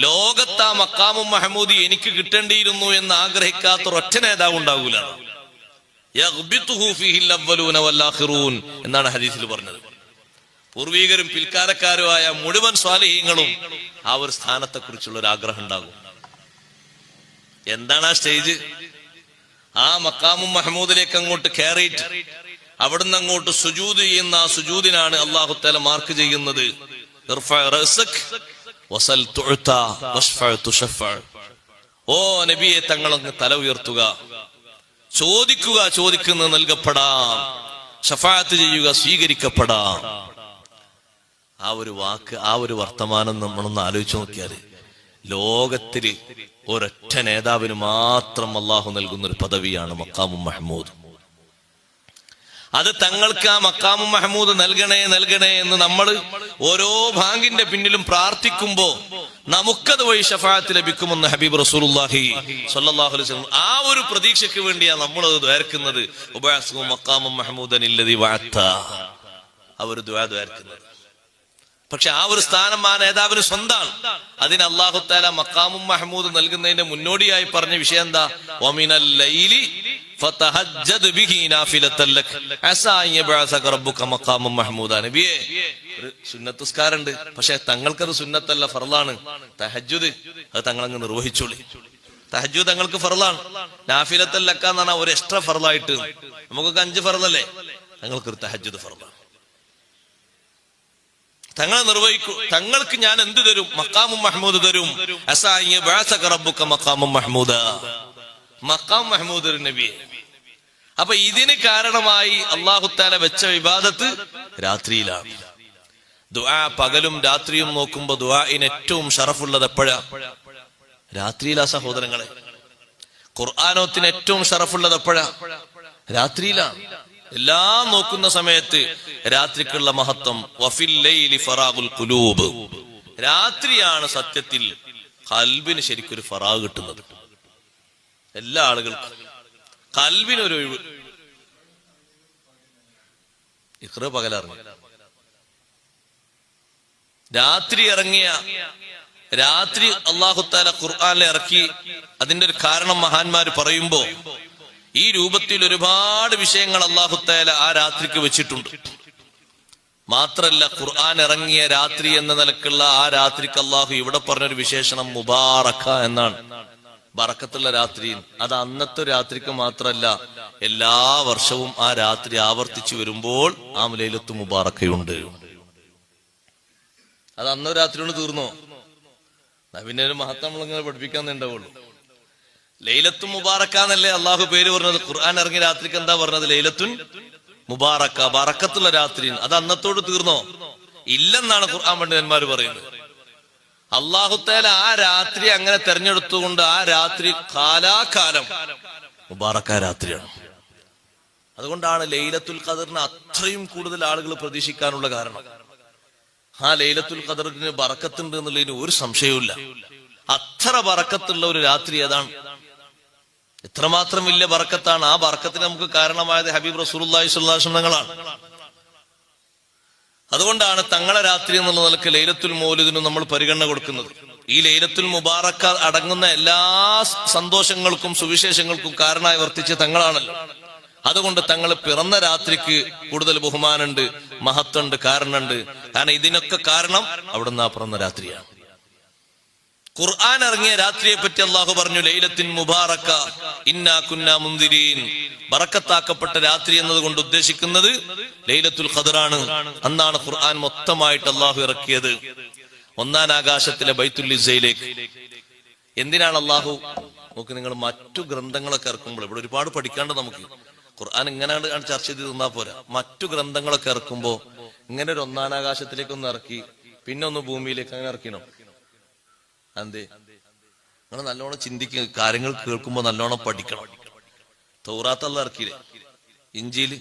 ലോകത്ത് ആ മഖാമും മഹ്മൂദി എനിക്ക് കിട്ടേണ്ടിയിരുന്നു എന്ന് ആഗ്രഹിക്കാത്ത ഒരൊറ്റ നേതാവ് ഉണ്ടാകൂല. എന്നാണ് ഹദീസിൽ പറഞ്ഞത്. പൂർവീകരും പിൽക്കാലക്കാരുമായ മുഴുവൻ സ്വാലിഹീങ്ങളും ആ ഒരു സ്ഥാനത്തെ കുറിച്ചുള്ള ഒരു ആഗ്രഹം ഉണ്ടാകും. എന്താണ് ആ സ്റ്റേജ്? ആ മഖാമും മഹ്മൂദിലേക്ക് അങ്ങോട്ട് കയറിയിട്ട് അവിടുന്ന് അങ്ങോട്ട് സുജൂദ് ചെയ്യുന്ന ആ സുജൂദിനാണ് അല്ലാഹു തആല മാർക്ക് ചെയ്യുന്നത്. ഓ നബിയെ, തങ്ങളങ്ങ് തല ഉയർത്തുക, ചോദിക്കുക, ചോദിക്കുന്നത് നൽകപ്പെടാം, ശഫാഅത്ത് ചെയ്യുക, സ്വീകരിക്കപ്പെടാം. ആ ഒരു വാക്ക്, ആ ഒരു വർത്തമാനം നമ്മളൊന്ന് ആലോചിച്ച് നോക്കിയാല് ലോകത്തില് ഒരൊറ്റ നേതാവിന് മാത്രം അള്ളാഹു നൽകുന്ന ഒരു പദവിയാണ് മഖാമും മഹ്മൂദ്. അത് തങ്ങൾക്ക് ആ മഖാമും മഹ്മൂദ് നൽകണേ നൽകണേ എന്ന് നമ്മൾ ഓരോ ബാങ്കിന്റെ പിന്നിലും പ്രാർത്ഥിക്കുമ്പോ നമുക്കത് വഴി ശഫാഅത്ത് ലഭിക്കുമെന്ന് ഹബീബ് റസൂലുള്ളാഹി സ്വല്ലല്ലാഹു അലൈഹി വസല്ലം ആ ഒരു പ്രതീക്ഷയ്ക്ക് വേണ്ടിയാണ് നമ്മളത് ദ്വാരക്കുന്നത്. ഉബഅസ്ഹു മഖാമും മഹ്മൂദൻ അല്ലദീ വഅത്ത, ആ ഒരു ദുആ ദ്വാരക്കുന്നത്. പക്ഷെ ആ ഒരു സ്ഥാനം ആ നേതാവിന് സ്വന്തമാണ്. അതിന് അല്ലാഹു തആല മഖാമും മഹ്മൂദ് നൽകുന്നതിന്റെ മുന്നോടിയായി പറഞ്ഞ വിഷയം എന്താ? വമിനൽ ലൈലി ഫതഹജ്ജദ് ബിഹി നാഫിലതൻ ലക അസാ അൻ യബ്അസക റബ്ബുക മഖാമും മഹ്മൂദ. നബിയേ, ഒരു സുന്നത്തുസ്കാരമുണ്ട്, പക്ഷെ തങ്ങൾക്കത് സുന്നത്തല്ല, ഫർളാണ്. തഹജ്ജുദ് അത് തങ്ങളങ്ങ് നിർവഹിച്ചോളി. തഹജ്ജുദ് തങ്ങൾക്ക് ഫർളാണ്. നാഫിലതൻ ലക എന്ന് പറഞ്ഞാൽ ഒരു എക്സ്ട്രാ ഫർളായിട്ട്. നമുക്കൊക്കെ 5 ഫർളല്ലേ, തങ്ങൾക്കൊരു തഹജ്ജുദ് ഫർളാണ്. തങ്ങളെ നിർവഹിക്കൂ. തങ്ങൾക്ക് ഞാൻ എന്ത് തരും? മഖാമും മഹ്മൂദ് തരും. അസാ അൻ യബ്അസക റബ്ബുക മഖാമും മഹ്മൂദ. മഖാം മഹ്മൂദ് നബിയെ. അപ്പൊ ഇതിന് കാരണമായി അല്ലാഹു തആല വെച്ച ഇബാദത്ത് രാത്രിയിലാണ്. ദുആ പകലും രാത്രിയും നോക്കുമ്പോ ദുആഇന് ഏറ്റവും ഷറഫുള്ളത് എപ്പോഴാ? രാത്രിയിലാ സഹോദരങ്ങളെ. ഖുർആനോത്തിന് ഏറ്റവും ഷറഫുള്ളത് എപ്പോഴാ? രാത്രിയിലാണ്. എല്ലാം നോക്കുന്ന സമയത്ത് രാത്രിക്കുള്ള മഹത്വം. വഫിൽ ലൈലി ഫറാഗുൽ ഖുലൂബ്. രാത്രിയാണ് സത്യത്തിൽ ഖൽബിന് ശരിക്കൊരു ഫറാഗ് കിട്ടുന്നത്. എല്ലാ ആളുകൾക്കും ഖൽബിനൊരു ഒഴിവ്. ഇഖ്റ പകലിറങ്ങി, രാത്രി ഇറങ്ങിയ, രാത്രി അല്ലാഹു തആല ഖുർആനിൽ ഇറക്കി. അതിന്റെ ഒരു കാരണം മഹാന്മാര് പറയുമ്പോ ഈ രൂപത്തിൽ ഒരുപാട് വിഷയങ്ങൾ അല്ലാഹു തആല ആ രാത്രിക്ക് വെച്ചിട്ടുണ്ട്. മാത്രല്ല, ഖുർആൻ ഇറങ്ങിയ രാത്രി എന്ന നിലക്കുള്ള ആ രാത്രിക്ക് അല്ലാഹു ഇവിടെ പറഞ്ഞൊരു വിശേഷണം മുബാറക എന്നാണ്. ബറക്കത്തുള്ള രാത്രി. അത് അന്നത്തെ രാത്രിക്ക് മാത്രല്ല, എല്ലാ വർഷവും ആ രാത്രി ആവർത്തിച്ചു വരുമ്പോൾ ആ ലൈലത്തുൽ മുബാറക്കയുണ്ട്. അത് അന്നൊരു രാത്രി കൊണ്ട് തീർന്നോ? പിന്നെ ഒരു മഹത്വം നമ്മളിങ്ങനെ പഠിപ്പിക്കാൻ ഉണ്ടാവുള്ളൂ. ലൈലത്തുൽ മുബാറക എന്നല്ലേ അള്ളാഹു പേര് പറഞ്ഞത്. ഖുർആൻ ഇറങ്ങിയ രാത്രിക്ക് എന്താ പറഞ്ഞത്? ലൈലത്തുൻ മുബാറക, ബറക്കത്തുള്ള രാത്രി. അത് അന്നത്തോട് തീർന്നോ? ഇല്ലെന്നാണ് ഖുർആൻ പണ്ഡിതന്മാർ പറയുന്നത്. അല്ലാഹുത്തആല ആ രാത്രി അങ്ങനെ തെരഞ്ഞെടുത്തുകൊണ്ട് ആ രാത്രി കാലാകാലം മുബാറക്ക രാത്രിയാണ്. അതുകൊണ്ടാണ് ലൈലത്തുൽ ഖദറിന് അത്രയും കൂടുതൽ ആളുകൾ പ്രതീക്ഷിക്കാനുള്ള കാരണം. ആ ലൈലത്തുൽ ഖദറിന് ബറക്കത്തുണ്ട് എന്നുള്ളതിന് ഒരു സംശയവുമില്ല. അത്ര ബറക്കത്തുള്ള ഒരു രാത്രി ഏതാണ്? എത്രമാത്രം വലിയ ബറക്കത്താണ്! ആ ബറക്കത്തിന് നമുക്ക് കാരണമായത് ഹബീബ് റസൂലുള്ളാഹി സ്വല്ലല്ലാഹു അലൈഹി വസല്ലം തങ്ങളാണ്. അതുകൊണ്ടാണ് തങ്ങളെ രാത്രി എന്നുള്ള നിലക്ക് ലൈലത്തുൽ മൗലിദിനും നമ്മൾ പരിഗണന കൊടുക്കുന്നത്. ഈ ലൈലത്തുൽ മുബാറക്ക അടങ്ങുന്ന എല്ലാ സന്തോഷങ്ങൾക്കും സുവിശേഷങ്ങൾക്കും കാരണമായി വർത്തിച്ച തങ്ങളാണല്ലോ. അതുകൊണ്ട് തങ്ങൾ പിറന്ന രാത്രിക്ക് കൂടുതൽ ബഹുമാനമുണ്ട്, മഹത്വമുണ്ട്, കാരണമുണ്ട്. കാരണം ഇതിനൊക്കെ കാരണം അവിടുന്ന് ആ പിറന്ന രാത്രിയാണ്. ഖുർആൻ ഇറങ്ങിയ രാത്രിയെ പറ്റി അള്ളാഹു പറഞ്ഞു, ലൈലത്തിൻ മുബാറക്ക ഇന്നാ കുന്നാ മുൻദിരീൻ. ബറക്കത്താക്കപ്പെട്ട രാത്രി എന്നതുകൊണ്ട് ഉദ്ദേശിക്കുന്നത് ലൈലത്തുൽ ഖദറാണ്. അന്നാണ് ഖുർആൻ മൊത്തമായിട്ട് അള്ളാഹു ഇറക്കിയത് ഒന്നാം ആകാശത്തിലെ ബൈത്തുൽ ഇസ്സയിലേക്ക്. എന്തിനാണ് അള്ളാഹു? നോക്ക്, നിങ്ങൾ മറ്റു ഗ്രന്ഥങ്ങളൊക്കെ ഇറക്കുമ്പോൾ ഇവിടെ ഒരുപാട് പഠിക്കാണ്ട് നമുക്ക്. ഖുർആൻ ഇങ്ങനെയാണ് ചർച്ച ചെയ്ത് തന്നാ പോരാ. മറ്റു ഗ്രന്ഥങ്ങളൊക്കെ ഇറക്കുമ്പോ ഇങ്ങനെ ഒരു ഒന്നാം ആകാശത്തിലേക്ക് ഒന്ന് ഇറക്കി, പിന്നെ ഒന്ന് ഭൂമിയിലേക്ക് അങ്ങനെ ഇറക്കണം. അതെ, നിങ്ങൾ നല്ലോണം ചിന്തിക്കുക, കാര്യങ്ങൾ കേൾക്കുമ്പോ നല്ലോണം പഠിക്കണം. തൗറാത്ത് അല്ലാഹു ഇറക്കിയില്ലേ, ഇഞ്ചീൽ,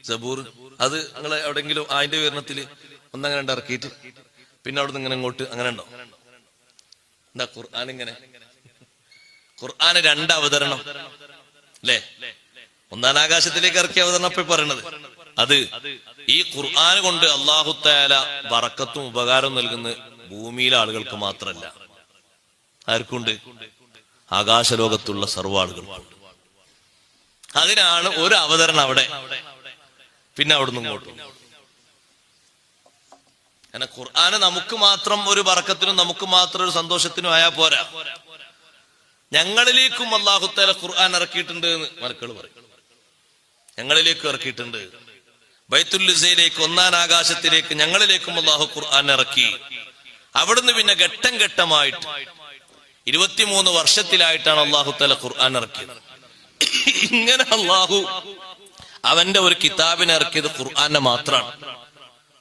സബൂർ, അത് നിങ്ങൾ എവിടെങ്കിലും അതിന്റെ വിവരണത്തില് ഒന്നങ്ങനെ ഇറക്കിയിട്ട് പിന്നെ അവിടെ നിന്ന് ഇങ്ങനെ ഇങ്ങോട്ട് അങ്ങനെ ഉണ്ടോ? എന്താ ഖുർആൻ ഇങ്ങനെ? ഖുർആന് രണ്ട് അവതരണം അല്ലേ? ഒന്നാം ആകാശത്തിലേക്ക് ഇറക്കിയ അവതരണം ഇപ്പൊ പറയണത്. അത് ഈ ഖുർആൻ കൊണ്ട് അല്ലാഹു തആല ബറക്കത്തും ഉപകാരവും നൽകുന്ന ഭൂമിയിലെ ആളുകൾക്ക് മാത്രമല്ല, ആർക്കുണ്ട്? ആകാശലോകത്തുള്ള സർവ്വ ആളുകൾക്കുണ്ട്. അതിനാണ് ഒരു അവതരണം അവിടെ, പിന്നെ അവിടുന്ന് ഇങ്ങോട്ടും. കാരണം ഖുർആന് നമുക്ക് മാത്രം ഒരു ബറക്കത്തിനും നമുക്ക് മാത്രം ഒരു സന്തോഷത്തിനും ആയാൽ പോരാ, ഞങ്ങളിലേക്കും അല്ലാഹു തആല ഖുർആൻ ഇറക്കിയിട്ടുണ്ട് എന്ന് മലക്കൾ പറയും. ഞങ്ങളിലേക്കും ഇറക്കിയിട്ടുണ്ട്. ബൈത്തുൽ ഇസ്സയിലേക്ക്, ഒന്നാം ആകാശത്തിലേക്ക് ഞങ്ങളിലേക്കും അല്ലാഹു ഖുർആൻ ഇറക്കി. അവിടുന്ന് പിന്നെ ഘട്ടം ഘട്ടമായിട്ട് 23 വർഷത്തിലായിട്ടാണ് അല്ലാഹു തആല ഖുർആൻ ഇറക്കിയത്. ഇങ്ങനെ അല്ലാഹു അവന്റെ ഒരു കിതാബിനെ ഇറക്കിയത് ഖുർആനെ മാത്രമാണ്.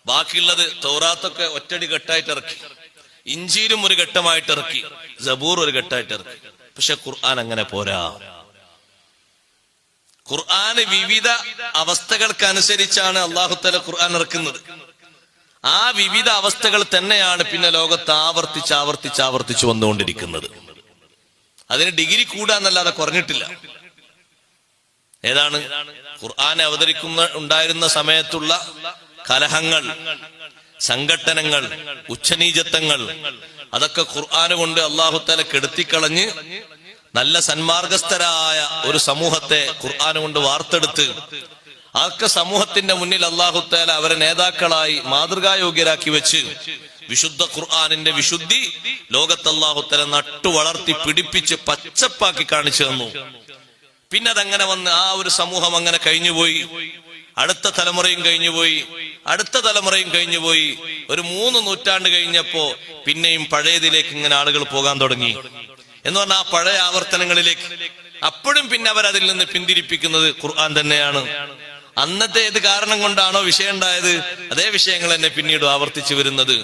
ബാക്കിയുള്ളത് തൗറാത്തൊക്കെ ഒറ്റടി ഘട്ടമായിട്ട് ഇറക്കി, ഇഞ്ചീലും ഒരു ഘട്ടമായിട്ട് ഇറക്കി, സബൂർ ഒരു ഘട്ടമായിട്ട് ഇറക്കി. പക്ഷെ ഖുർആൻ അങ്ങനെ പോരാ. ഖുർആന് വിവിധ അവസ്ഥകൾക്കനുസരിച്ചാണ് അല്ലാഹു തആല ഖുർആൻ ഇറക്കുന്നത്. ആ വിവിധ അവസ്ഥകൾ തന്നെയാണ് പിന്നെ ലോകത്ത് ആവർത്തിച്ച് വന്നുകൊണ്ടിരിക്കുന്നത്. അതിന് ഡിഗ്രി കൂടാന്നല്ലാതെ കുറഞ്ഞിട്ടില്ല. ഏതാണ്? ഖുർആൻ ഉണ്ടായിരുന്ന സമയത്തുള്ള കലഹങ്ങൾ, സംഘട്ടനങ്ങൾ, ഉച്ചനീചത്വങ്ങൾ, അതൊക്കെ ഖുർആൻ കൊണ്ട് അല്ലാഹു തആല കെടുത്തിക്കളഞ്ഞ് നല്ല സന്മാർഗസ്ഥരായ ഒരു സമൂഹത്തെ ഖുർആൻ കൊണ്ട് വാർത്തെടുത്ത് അതൊക്കെ സമൂഹത്തിന്റെ മുന്നിൽ അല്ലാഹു തആല അവരെ നേതാക്കളായി മാതൃകായോഗ്യരാക്കി വെച്ച് വിശുദ്ധ ഖുർആനിന്റെ വിശുദ്ധി ലോകത്ത് അല്ലാഹു തആല നട്ടു വളർത്തി പിടിപ്പിച്ച് പച്ചപ്പാക്കി കാണിച്ചു തന്നു. പിന്നെ അതങ്ങനെ വന്ന് ആ ഒരു സമൂഹം അങ്ങനെ കഴിഞ്ഞുപോയി. അടുത്ത തലമുറയും കഴിഞ്ഞുപോയി, അടുത്ത തലമുറയും കഴിഞ്ഞുപോയി. ഒരു 3 നൂറ്റാണ്ട് കഴിഞ്ഞപ്പോ പിന്നെയും പഴയതിലേക്ക് ഇങ്ങനെ ആളുകൾ പോകാൻ തുടങ്ങി എന്ന് പറഞ്ഞാൽ ആ പഴയ ആവർത്തനങ്ങളിലേക്ക്. അപ്പോഴും പിന്നെ അവരതിൽ നിന്ന് പിന്തിരിപ്പിക്കുന്നത് ഖുർആൻ തന്നെയാണ്. അന്നത്തെ ഏത് കാരണം കൊണ്ടാണോ വിഷയം ഉണ്ടായത്, അതേ വിഷയങ്ങൾ തന്നെ പിന്നീട് ആവർത്തിച്ചു വരുന്നത്.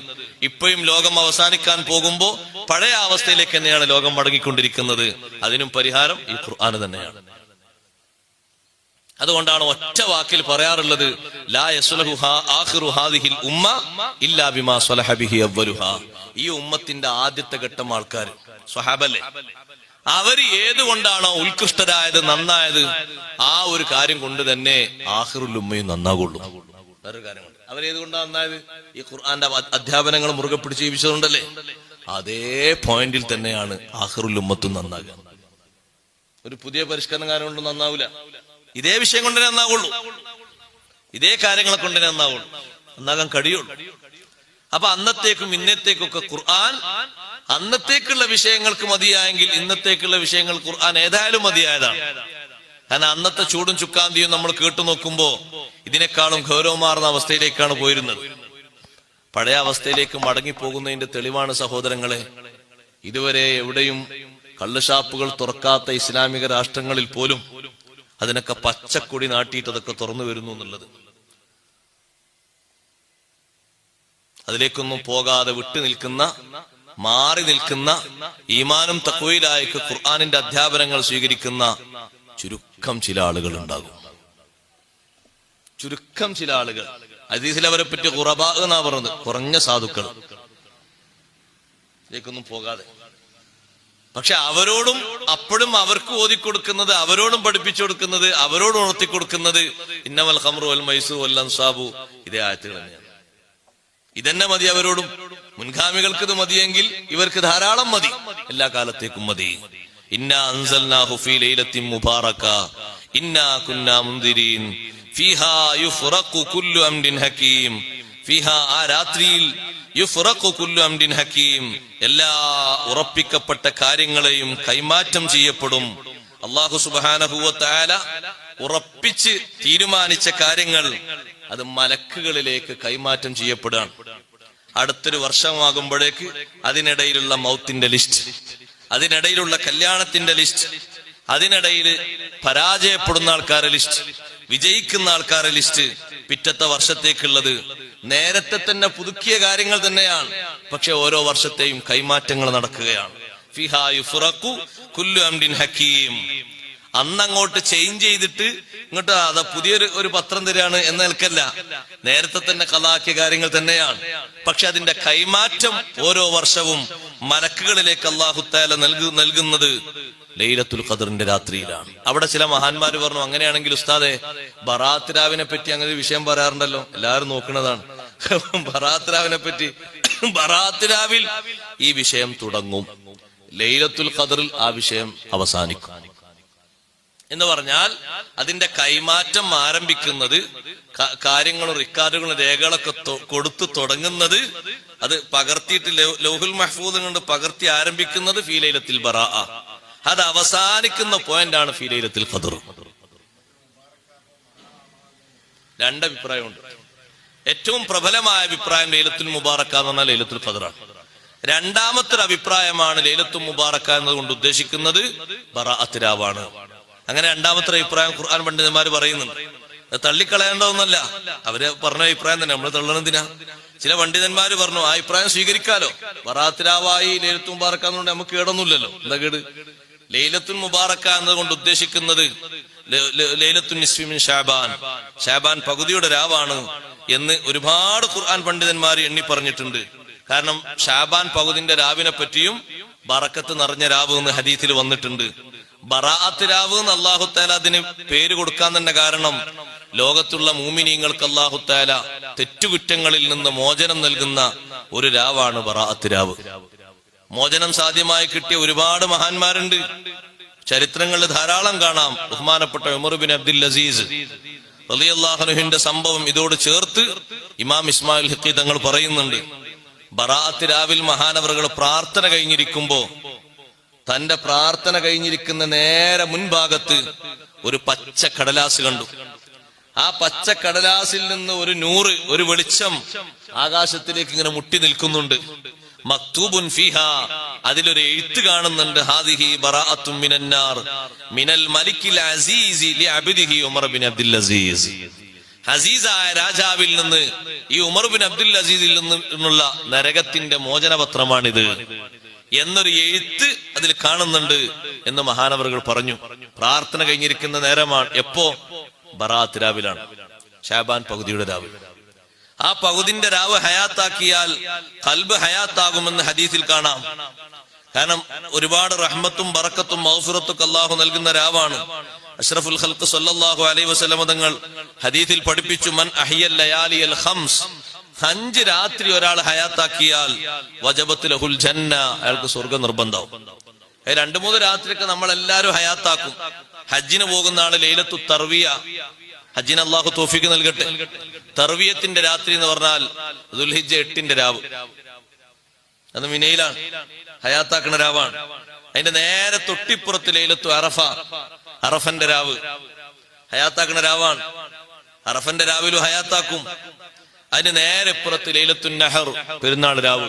ഇപ്പോഴും ലോകം അവസാനിക്കാൻ പോകുമ്പോ പഴയ അവസ്ഥയിലേക്ക് തന്നെയാണ് ലോകം മടങ്ങിക്കൊണ്ടിരിക്കുന്നത്. അതിനും പരിഹാരം ഈ ഖുർആൻ തന്നെയാണ്. അതുകൊണ്ടാണ് ഒറ്റ വാക്കിൽ പറയാറുള്ളത്, ലാ യസ്ലഹുഹാ ആഖിറു ഹാദിഹിൽ ഉമ്മ ഇല്ലാ ബിമാ സ്വലഹ ബിഹി അവ്വലുഹാ. ഈ ഉമ്മത്തിന്റെ ആദ്യത്തെ ഘട്ടം ആൾക്കാർ സ്വഹാബല്ലേ, അവര് ഏതുകൊണ്ടാണോ ഉത്കൃഷ്ടരായത്, നന്നായത്, ആ ഒരു കാര്യം കൊണ്ട് തന്നെ ആഖിറുൽ ഉമ്മയും നന്നാകുള്ളൂ. വേറൊരു കാര്യം കൊണ്ട് അവരേതുകൊണ്ടാണ് നന്നായത്? ഈ ഖുർആന്റെ അധ്യാപനങ്ങൾ മുറുകെ പിടിച്ച് ജീവിച്ചതുകൊണ്ടല്ലേ. അതേ പോയിന്റിൽ തന്നെയാണ് ആഖിറുൽ ഉമ്മത്തും നന്നാകുക. ഒരു പുതിയ പരിഷ്കരണം കാരണം കൊണ്ട് നന്നാവൂല. ഇതേ വിഷയം കൊണ്ട് നന്നാവുള്ളൂ, ഇതേ കാര്യങ്ങളെ കൊണ്ട് നന്നാവുള്ളൂ, നന്നാകാൻ കഴിയുള്ളൂ. അപ്പൊ അന്നത്തേക്കും ഇന്നത്തേക്കൊക്കെ ഖുർആൻ അന്നത്തേക്കുള്ള വിഷയങ്ങൾക്ക് മതിയായെങ്കിൽ ഇന്നത്തേക്കുള്ള വിഷയങ്ങൾ ഖുർആൻ ഏതായാലും മതിയായതാണ്. കാരണം അന്നത്തെ ചൂടും ചുക്കാന്തിയും നമ്മൾ കേട്ടു നോക്കുമ്പോ ഇതിനേക്കാളും ഗൗരവമാർന്ന അവസ്ഥയിലേക്കാണ് പോയിരുന്നത്. പഴയ അവസ്ഥയിലേക്ക് മടങ്ങിപ്പോകുന്നതിന്റെ തെളിവാണ് സഹോദരങ്ങളെ, ഇതുവരെ എവിടെയും കള്ളുഷാപ്പുകൾ തുറക്കാത്ത ഇസ്ലാമിക രാഷ്ട്രങ്ങളിൽ പോലും അതിനൊക്കെ പച്ചക്കൊടി നാട്ടിയിട്ട് അതൊക്കെ തുറന്നു വരുന്നു എന്നുള്ളത്. അതിലേക്കൊന്നും പോകാതെ വിട്ടു നിൽക്കുന്ന മാറി നിൽക്കുന്ന, ഈമാനും തഖ്വയിലായി ഖുർആനിന്റെ അധ്യാപനങ്ങൾ സ്വീകരിക്കുന്ന ചുരുക്കം ചില ആളുകൾ ഉണ്ടാകും. ചുരുക്കം ചില ആളുകൾ. ഹദീസിൽ അവരെ പറ്റി ഖുറബാ എന്നാ പറഞ്ഞത്, കുറഞ്ഞ സാധുക്കൾ. ഇതിലേക്കൊന്നും പോകാതെ. പക്ഷെ അവരോടും അപ്പോഴും അവർക്ക് ഓതിക്കൊടുക്കുന്നത്, അവരോടും പഠിപ്പിച്ചു കൊടുക്കുന്നത്, അവരോട് ഉണർത്തി കൊടുക്കുന്നത് ഇന്നമൽ ഖംറു വൽ മൈസൂർ വൽ അൻസാബു, ഇതേ ആയത്തുകൾ തന്നെയാണ്. ഇതന്നെ മതി അവരോടും. മുൻഗാമികൾക്ക് ഇത് മതിയെങ്കിൽ ഇവർക്ക് ധാരാളം മതി, എല്ലാ കാലത്തേക്കും മതി. ഇന്നാ അൻസൽനാഹു ഫീ ലൈലത്തിൻ മുബാറക ഇന്നാ കുന്നാ മുൻദിരീൻ ഫീഹാ യുഫ്റഖു കുല്ലു അംരിൻ ഹകീം. ഫീഹാ, ആ രാത്രിയിൽ, യുഫ്റഖു കുല്ലു അംരിൻ ഹകീം, എല്ലാ ഉറപ്പിക്കപ്പെട്ട കാര്യങ്ങളെയും കൈമാറ്റം ചെയ്യപ്പെടും. അല്ലാഹു സുബ്ഹാനഹു വ തആല ഉറപ്പിച്ച് തീരുമാനിച്ച കാര്യങ്ങൾ അത് മലക്കുകളിലേക്ക് കൈമാറ്റം ചെയ്യപ്പെടുകയാണ്. അടുത്തൊരു വർഷമാകുമ്പോഴേക്ക് അതിനിടയിലുള്ള മൗത്തിന്റെ ലിസ്റ്റ്, അതിനിടയിലുള്ള കല്യാണത്തിന്റെ ലിസ്റ്റ്, അതിനിടയിൽ പരാജയപ്പെടുന്ന ആൾക്കാരുടെ ലിസ്റ്റ്, വിജയിക്കുന്ന ആൾക്കാരുടെ ലിസ്റ്റ്, പിറ്റത്തെ വർഷത്തേക്കുള്ളത് നേരത്തെ തന്നെ പുതുക്കിയ കാര്യങ്ങൾ തന്നെയാണ്. പക്ഷെ ഓരോ വർഷത്തെയും കൈമാറ്റങ്ങൾ നടക്കുകയാണ്. ഫിഹാ യുഫ്റഖു കുല്ലു അംരിൻ ഹകീം. അന്നങ്ങോട്ട് ചേഞ്ച് ചെയ്തിട്ട് ഇങ്ങോട്ട് അതാ പുതിയൊരു പത്രം തരാണ് എന്ന നിൽക്കല്ല, നേരത്തെ തന്നെ ഖലാക്കിയ കാര്യങ്ങൾ തന്നെയാണ്. പക്ഷെ അതിന്റെ കൈമാറ്റം ഓരോ വർഷവും മലക്കുകളിലേക്ക് അല്ലാഹു തആല നൽകുന്നത് ലൈലത്തുൽ ഖദറിന്റെ രാത്രിയിലാണ്. അവിടെ ചില മഹാന്മാര് പറഞ്ഞു, അങ്ങനെയാണെങ്കിൽ ഉസ്താദെ ബറാത്ത് രാവിനെ പറ്റി അങ്ങനെ ഒരു വിഷയം പറയാറുണ്ടല്ലോ, എല്ലാവരും നോക്കുന്നതാണ്. ബറാത്ത് രാവിനെ പറ്റി, ബറാത്ത് രാവിൽ ഈ വിഷയം തുടങ്ങും, ലൈലത്തുൽ ഖദറിൽ ആ വിഷയം അവസാനിക്കും. എന്ന് പറഞ്ഞാൽ അതിന്റെ കൈമാറ്റം ആരംഭിക്കുന്നത്, കാര്യങ്ങളും റിക്കാർഡുകളും രേഖകളൊക്കെ കൊടുത്തു തുടങ്ങുന്നത്, അത് പകർത്തിയിട്ട് ലൗഹുൽ മഹ്ഫൂദ് കൊണ്ട് പകർത്തി ആരംഭിക്കുന്നത് ഫീ ലൈലത്തിൽ ബറാഅ, അത് അവസാനിക്കുന്ന പോയിന്റാണ് ഫീ ലൈലത്തുൽ ഖദർ. രണ്ടഭിപ്രായമുണ്ട്. ഏറ്റവും പ്രബലമായ അഭിപ്രായം ലൈലത്തുൽ മുബാറക എന്ന് പറഞ്ഞാൽ ലൈലത്തുൽ ഖദറാണ്. രണ്ടാമത്തെ അഭിപ്രായമാണ് ലൈലത്തുൽ മുബാറക എന്നതുകൊണ്ട് ഉദ്ദേശിക്കുന്നത് ബറാഅത്ത് രാവാണ്. അങ്ങനെ രണ്ടാമത്തെ അഭിപ്രായം ഖുർആൻ പണ്ഡിതന്മാർ പറയുന്നുണ്ട്. തള്ളിക്കളയേണ്ട ഒന്നല്ല, അവര് പറഞ്ഞ അഭിപ്രായം തന്നെ, നമ്മൾ തള്ളണെന്തിനാ? ചില പണ്ഡിതന്മാര് പറഞ്ഞു ആ അഭിപ്രായം സ്വീകരിക്കാലോ, ബറാഅത്ത് രാവായി ലൈലത്തുൽ മുബാറക എന്നുകൊണ്ട് നമുക്ക് കേടൊന്നുമില്ലല്ലോ. എന്താ കേട്? ലൈലത്തുൽ മുബാറക എന്നതുകൊണ്ട് ഉദ്ദേശിക്കുന്നത് ലൈലത്തുൻ നിസ്ഫി മിൻ ശഅബാൻ, ശഅബാൻ പകുതിയുടെ രാവാണ് എന്ന് ഒരുപാട് ഖുർആൻ പണ്ഡിതന്മാർ എണ്ണി പറഞ്ഞിട്ടുണ്ട്. കാരണം ശഅബാൻ പകുതിന്റെ രാവിനെ പറ്റിയും ബറക്കത്ത് നിറഞ്ഞ രാവ് എന്ന് ഹദീസിൽ വന്നിട്ടുണ്ട്. ബറാഅത്ത് രാവ് എന്ന് അല്ലാഹു തആല അതിന് പേര് കൊടുക്കാൻ തന്നെ കാരണം, ലോകത്തുള്ള മുഅ്മിനീങ്ങൾക്ക് അല്ലാഹു തആല തെറ്റുകുറ്റങ്ങളിൽ നിന്ന് മോചനം നൽകുന്ന ഒരു രാവാണ് ബറാഅത്ത് രാവ്. മോചനം സാധ്യമായി കിട്ടിയ ഒരുപാട് മഹാന്മാരുണ്ട്, ചരിത്രങ്ങളിൽ ധാരാളം കാണാം. ബഹുമാനപ്പെട്ട ഉമർ ബിൻ അബ്ദുൽ അസീസ് റളിയല്ലാഹു അൻഹുവിന്റെ സംഭവം ഇതോട് ചേർത്ത് ഇമാം ഇസ്മായിൽ ഹിഖി തങ്ങൾ പറയുന്നുണ്ട്. ബറാഅത്ത് രാവിൽ മഹാനവറുകൾ പ്രാർത്ഥന കഴിഞ്ഞിരിക്കുമ്പോ തന്റെ പ്രാർത്ഥന കഴിഞ്ഞിരിക്കുന്ന നേരെ മുൻഭാഗത്ത് ഒരു പച്ച കടലാസ് കണ്ടു. ആ പച്ച കടലാസിൽ നിന്ന് ഒരു നൂറ്, ഒരു വെളിച്ചം ആകാശത്തിലേക്ക് ഇങ്ങനെ മുട്ടി നിൽക്കുന്നുണ്ട്. മക്തൂബുൻ ഫീഹാ, അതിലൊരു എഴുത്ത് കാണുന്നുണ്ട്. ഹാദിഹി ബറാഅത്തും മിനന്നാർ മിനൽ മലിക്കിൽ അസീസി ലിഅബ്ദിഹി ഉമർ ബിൻ അബ്ദുൽ അസീസ്. അസീസായ രാജാവിൽ നിന്ന് ഈ ഉമർ ബിൻ അബ്ദുൽ അസീസിൽ നിന്നുള്ള നരകത്തിന്റെ മോചനപത്രമാണിത് എന്നൊരു എഴുത്ത് അതിൽ കാണുന്നുണ്ട് എന്ന് മഹാനവറുകൾ പറഞ്ഞു. പ്രാർത്ഥന കഴിഞ്ഞിരിക്കുന്ന നേരമാണ്. എപ്പോ? ബറാഅത്ത് രാവിലാണ്, ശഅബാൻ പകുതിയുടെ രാവ്. ആ പകുതിന്റെ രാവ് ഹയാത്താക്കിയാൽ ഖൽബ് ഹയാത്താകുമെന്ന് ഹദീസിൽ കാണാം. കാരണം ഒരുപാട് റഹ്മത്തും ബറക്കത്തും മഗ്ഫിറത്തും അല്ലാഹു നൽകുന്ന രാവാണ്. അഷ്റഫുൽ ഖൽഖ് സല്ലല്ലാഹു അലൈഹി വസല്ലം തങ്ങൾ ഹദീസിൽ പഠിപ്പിച്ചു, മൻ അഹ്യൽ ലയാലിയൽ ഖംസ്, 5 രാത്രി ഒരാൾ ഹയാത്താക്കിയാൽ വജബത്ത് ലഹുൽ ജന്ന, അയാൾക്ക് സ്വർഗ്ഗ നിർബന്ധം. 2-3 രാത്രിയൊക്കെ നമ്മൾ എല്ലാവരും ഹയാത്താക്കും. ഹജ്ജിന് പോകുന്ന ആള് ലൈലത്തു തർവിയ, ഹജ്ജിന് അല്ലാഹു തൗഫീഖ് നൽകട്ടെ. തർവിയത്തിന്റെ രാത്രി എന്ന് പറഞ്ഞാൽ ദുൽഹിജ്ജ 8-ന്റെ രാവ്, അത് മിനയിലാണ്, ഹയാത്താക്കുന്ന രാവാണ്. അതിന്റെ നേരെ തൊട്ടിപ്പുറത്ത് ലൈലത്തു അറഫ, അറഫന്റെ രാവ്, ഹയാത്താക്കുന്ന രാവാണ്. അറഫന്റെ രാവിലും ഹയാത്താക്കും. അതിന് നേരെ പുറത്ത് ലൈലത്തുൻ നഹർ, പെരുന്നാൾ രാവ്.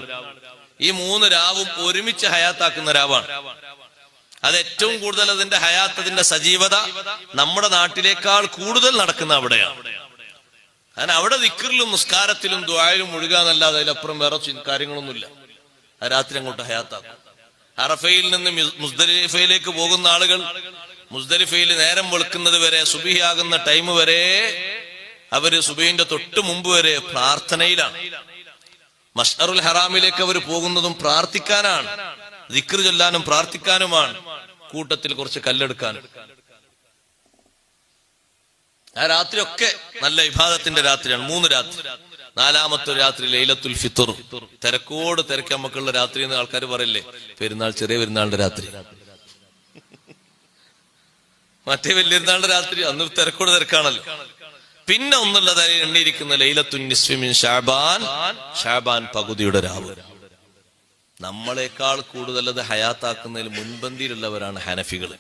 ഈ 3 രാവും ഒരുമിച്ച് ഹയാത്താക്കുന്ന രാവാണ്. അത് ഏറ്റവും കൂടുതൽ അതിന്റെ ഹയാത്ത്, അതിന്റെ സജീവത നമ്മുടെ നാട്ടിലേക്കാൾ കൂടുതൽ നടക്കുന്ന അവിടെയാണ്. കാരണം അവിടെ ദിക്റിലും നിസ്കാരത്തിലും ദുആയിലും മുഴുകാന്നല്ലാതെ അതിലപ്പുറം വേറെ കാര്യങ്ങളൊന്നുമില്ല. ആ രാത്രി അങ്ങോട്ട് ഹയാത്താക്കും. അറഫയിൽ നിന്ന് മുസ്ദലിഫയിലേക്ക് പോകുന്ന ആളുകൾ മുസ്ദലിഫയിൽ നേരം വെളുക്കുന്നത് വരെ, സുബഹിയാകുന്ന ടൈം വരെ അവര് സുബഹിന്റെ തൊട്ട് മുമ്പ് വരെ പ്രാർത്ഥനയിലാണ്. മഷ്അറുൽ ഹറാമിലേക്ക് അവർ പോകുന്നതും പ്രാർത്ഥിക്കാനാണ്, ദിക്ർ ചൊല്ലാനും പ്രാർത്ഥിക്കാനുമാണ്, കൂട്ടത്തിൽ കുറച്ച് കല്ലെടുക്കാനും. ആ രാത്രിയൊക്കെ നല്ല ഇബാദത്തിന്റെ രാത്രിയാണ്. 3 രാത്രി. 4ാമത്തെ രാത്രി ലൈലത്തുൽ ഫിത്ർ. തിരക്കോട് തിരക്ക് നമുക്കുള്ള രാത്രി എന്ന് ആൾക്കാർ പറയില്ലേ, പെരുന്നാൾ, ചെറിയ പെരുന്നാളിന്റെ രാത്രി, മറ്റേ വലിയ പെരുന്നാളിന്റെ രാത്രി, അന്ന് തിരക്കോട് തിരക്കാണല്ലോ. പിന്നെ ഒന്നുള്ളതായി എണ്ണിയിരിക്കുന്ന ലൈലത്തുൻ നിസ്ഫി മിൻ ശഅബാൻ, ശഅബാൻ പകുതിയുടെ രാവ്. നമ്മളെക്കാൾ കൂടുതൽ അത് ഹയാത്താക്കുന്നതിൽ മുൻപന്തിയിലുള്ളവരാണ് ഹനഫികൾ.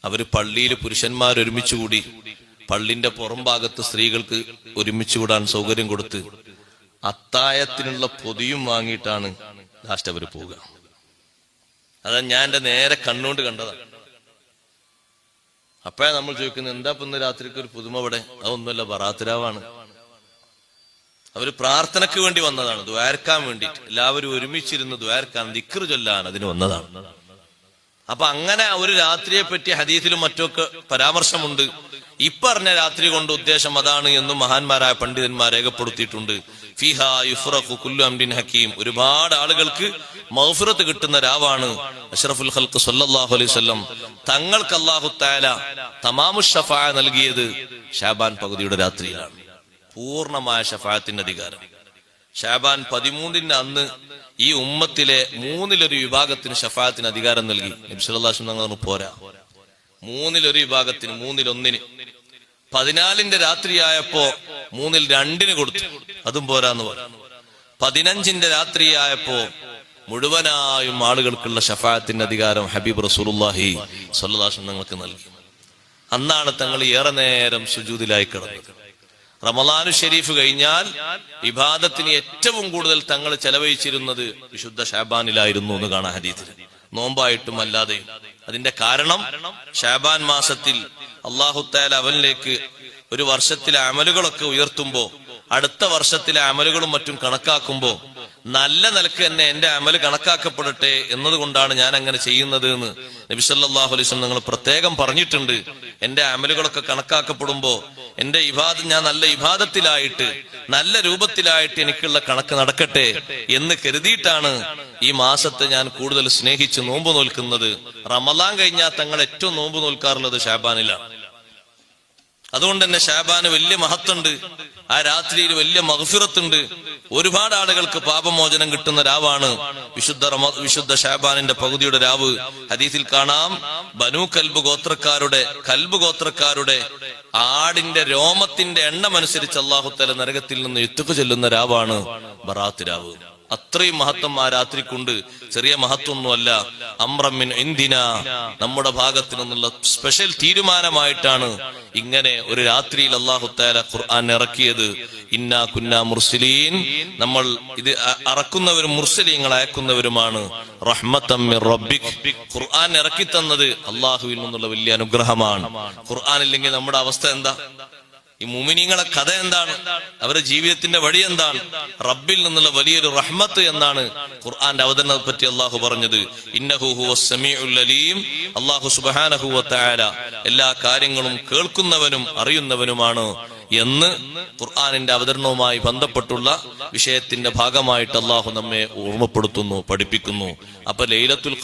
അവര് പള്ളിയിൽ പുരുഷന്മാർ ഒരുമിച്ചുകൂടി പള്ളിന്റെ പുറം ഭാഗത്ത് സ്ത്രീകൾക്ക് ഒരുമിച്ച് കൂടാൻ സൗകര്യം കൊടുത്ത് അത്തായത്തിനുള്ള പൊതിയും വാങ്ങിയിട്ടാണ് ലാസ്റ്റ് അവര് പോവുക. അതാ ഞാൻ എന്റെ നേരെ കണ്ണുകൊണ്ട് കണ്ടതാണ്. അപ്പോഴാണ് നമ്മൾ ചോദിക്കുന്നത്, എന്താ ഇന്ന് രാത്രിക്ക് ഒരു പുതുമ ഇവിടെ? അതൊന്നുമല്ല, ബറാത്തിരാവാണ്. അവര് പ്രാർത്ഥനയ്ക്ക് വേണ്ടി വന്നതാണ്, ദ്വാരക്കാൻ വേണ്ടിയിട്ട്. എല്ലാവരും ഒരുമിച്ചിരുന്ന് ദ്വാരക്കാൻ, ദിക്ർ ചൊല്ലാൻ അതിന് വന്നതാണ്. അപ്പൊ അങ്ങനെ ഒരു രാത്രിയെ പറ്റി ഹദീസിലും മറ്റൊക്കെ പരാമർശമുണ്ട്. ഇപ്പറഞ്ഞ രാത്രി കൊണ്ട് ഉദ്ദേശം അതാണ് എന്നും മഹാന്മാരായ പണ്ഡിതന്മാർ രേഖപ്പെടുത്തിയിട്ടുണ്ട്. ഫിഹാ യുഫ്റഖു കുല്ലു അംരിൻ ഹകീം. ഒരുപാട് ആളുകൾക്ക് മഗ്ഫിറത്ത് കിട്ടുന്ന രാവാണ്. അഷ്റഫുൽ ഖൽഖ് സല്ലല്ലാഹു അലൈഹി വസല്ലം തങ്ങൾക്ക് അല്ലാഹു തആല തമാമു ശഫാഅ നൽകിയത് ശഅബാൻ പകുതിയുടെ രാത്രിയിലാണ്. പൂർണ്ണമായ ശഫാഅത്തിന്റെ അധികാരം. ശഅബാൻ 13 അന്ന് ഈ ഉമ്മത്തിലെ 1/3 വിഭാഗത്തിന് ശഫാഅത്തിന് അധികാരം നൽകി. നബി സല്ലല്ലാഹു അലൈഹി വസല്ലം പറഞ്ഞു, പോരാ, 1/3 വിഭാഗത്തിന്, 1/1. 14 രാത്രിയായപ്പോ 2/3 കൊടുത്തു, അതും പോരാന്ന് പറഞ്ഞു. 15 രാത്രിയായപ്പോ മുഴുവനായും ആളുകൾക്കുള്ള ശഫാഅത്തിന്റെ അധികാരം ഹബീബ് റസൂലുള്ളാഹി സ്വല്ലല്ലാഹു അലൈഹി വസല്ലം തങ്ങൾക്ക് നൽകി. അന്നാണ് തങ്ങൾ ഏറെ നേരം സുജൂദിലായി കിടന്നത്. റമളാനു ഷരീഫ് കഴിഞ്ഞാൽ ഇബാദത്തിന് ഏറ്റവും കൂടുതൽ തങ്ങൾ ചെലവഴിച്ചിരുന്നത് വിശുദ്ധ ശഅബാനിലായിരുന്നു എന്ന് കാണാം ഹദീസിൽ, നോമ്പായിട്ടും അല്ലാതെയും. അതിന്റെ കാരണം ശഅബാൻ മാസത്തിൽ അല്ലാഹു തആല അവനിലേക്ക് ഒരു വർഷത്തിലെ അമലുകളൊക്കെ ഉയർത്തുമ്പോ, അടുത്ത വർഷത്തിലെ അമലുകളും മറ്റും കണക്കാക്കുമ്പോ നല്ല നിലക്ക് തന്നെ എന്റെ അമല് കണക്കാക്കപ്പെടട്ടെ എന്നതുകൊണ്ടാണ് ഞാൻ അങ്ങനെ ചെയ്യുന്നത് എന്ന് നബി സല്ലല്ലാഹു അലൈഹി വസല്ലം നിങ്ങൾ പ്രത്യേകം പറഞ്ഞിട്ടുണ്ട്. എന്റെ അമലുകളൊക്കെ കണക്കാക്കപ്പെടുമ്പോ എന്റെ ഞാൻ നല്ല ഇബാദത്തിലായിട്ട്, നല്ല രൂപത്തിലായിട്ട് എനിക്കുള്ള കണക്ക് നടക്കട്ടെ എന്ന് കരുതിയിട്ടാണ് ഈ മാസത്തെ ഞാൻ കൂടുതൽ സ്നേഹിച്ച് നോമ്പ് നോൽക്കുന്നത്. റമളാൻ കഴിഞ്ഞാൽ തങ്ങൾ ഏറ്റവും നോമ്പ് നോൽക്കാറുള്ളത് ശഅബാനിലാണ്. അതുകൊണ്ട് തന്നെ ശഅബാന് വലിയ മഹത്വമുണ്ട്. ആ രാത്രിയിൽ വലിയ മഗ്ഫിറത്തുണ്ട്. ഒരുപാട് ആളുകൾക്ക് പാപമോചനം കിട്ടുന്ന രാവാണ് വിശുദ്ധ ശഅബാനിന്റെ പകുതിയുടെ രാവ്. ഹദീസിൽ കാണാം, ബനു കൽബ് ഗോത്രക്കാരുടെ ആടിന്റെ രോമത്തിന്റെ എണ്ണം അനുസരിച്ച് അല്ലാഹു തആല നരകത്തിൽ നിന്ന് ഇത്ഖ് ചെല്ലുന്ന രാവാണ് ബറാത്ത് രാവ്. അത്രയും മഹത്വം ആ രാത്രിക്കുണ്ട്. ചെറിയ മഹത്വമൊന്നുമല്ല. അംറമിൻ ഇന്ദിനാ, നമ്മുടെ ഭാഗത്തു നിന്നുള്ള സ്പെഷ്യൽ തീരുമാനമായിട്ടാണ് ഇങ്ങനെ ഒരു രാത്രിയിൽ അല്ലാഹു തആല ഖുർആൻ ഇറക്കിയത്. ഇന്നാ കുന്നാ മുർസലീൻ, നമ്മൾ ഇത് ഇറക്കുന്നവരും മുർസലീങ്ങൾ അയക്കുന്നവരുമാണ്. റഹ്മത്തൻ മിർ റബ്ബിക്, ഖുർആൻ ഇറക്കി തന്നത് അല്ലാഹുവിൽ നിന്നുള്ള വലിയ അനുഗ്രഹമാണ്. ഖുർആൻ ഇല്ലെങ്കിൽ നമ്മുടെ അവസ്ഥ എന്താ? ഈ മുഅ്മിനീങ്ങളെ കഥ എന്താണ്? അവരുടെ ജീവിതത്തിന്റെ വഴി എന്താണ്? റബ്ബിൽ നിന്നുള്ള വലിയൊരു റഹ്മത്ത് എന്നാണ് ഖുർആന്റെ അവതരണത്തെ പറ്റി അല്ലാഹു പറഞ്ഞത്. ഇന്നഹു ഹുവസ് സമീഉൽ അലീം, അല്ലാഹു സുബ്ഹാനഹു വ തആല എല്ലാ കാര്യങ്ങളും കേൾക്കുന്നവനും അറിയുന്നവനുമാണ് എന്ന് ഖുർആനിന്റെ അവതരണവുമായി ബന്ധപ്പെട്ടുള്ള വിഷയത്തിന്റെ ഭാഗമായിട്ട് അല്ലാഹു നമ്മെ ഓർമ്മപ്പെടുത്തുന്നു, പഠിപ്പിക്കുന്നു. അപ്പൊ ലൈലത്തുൽ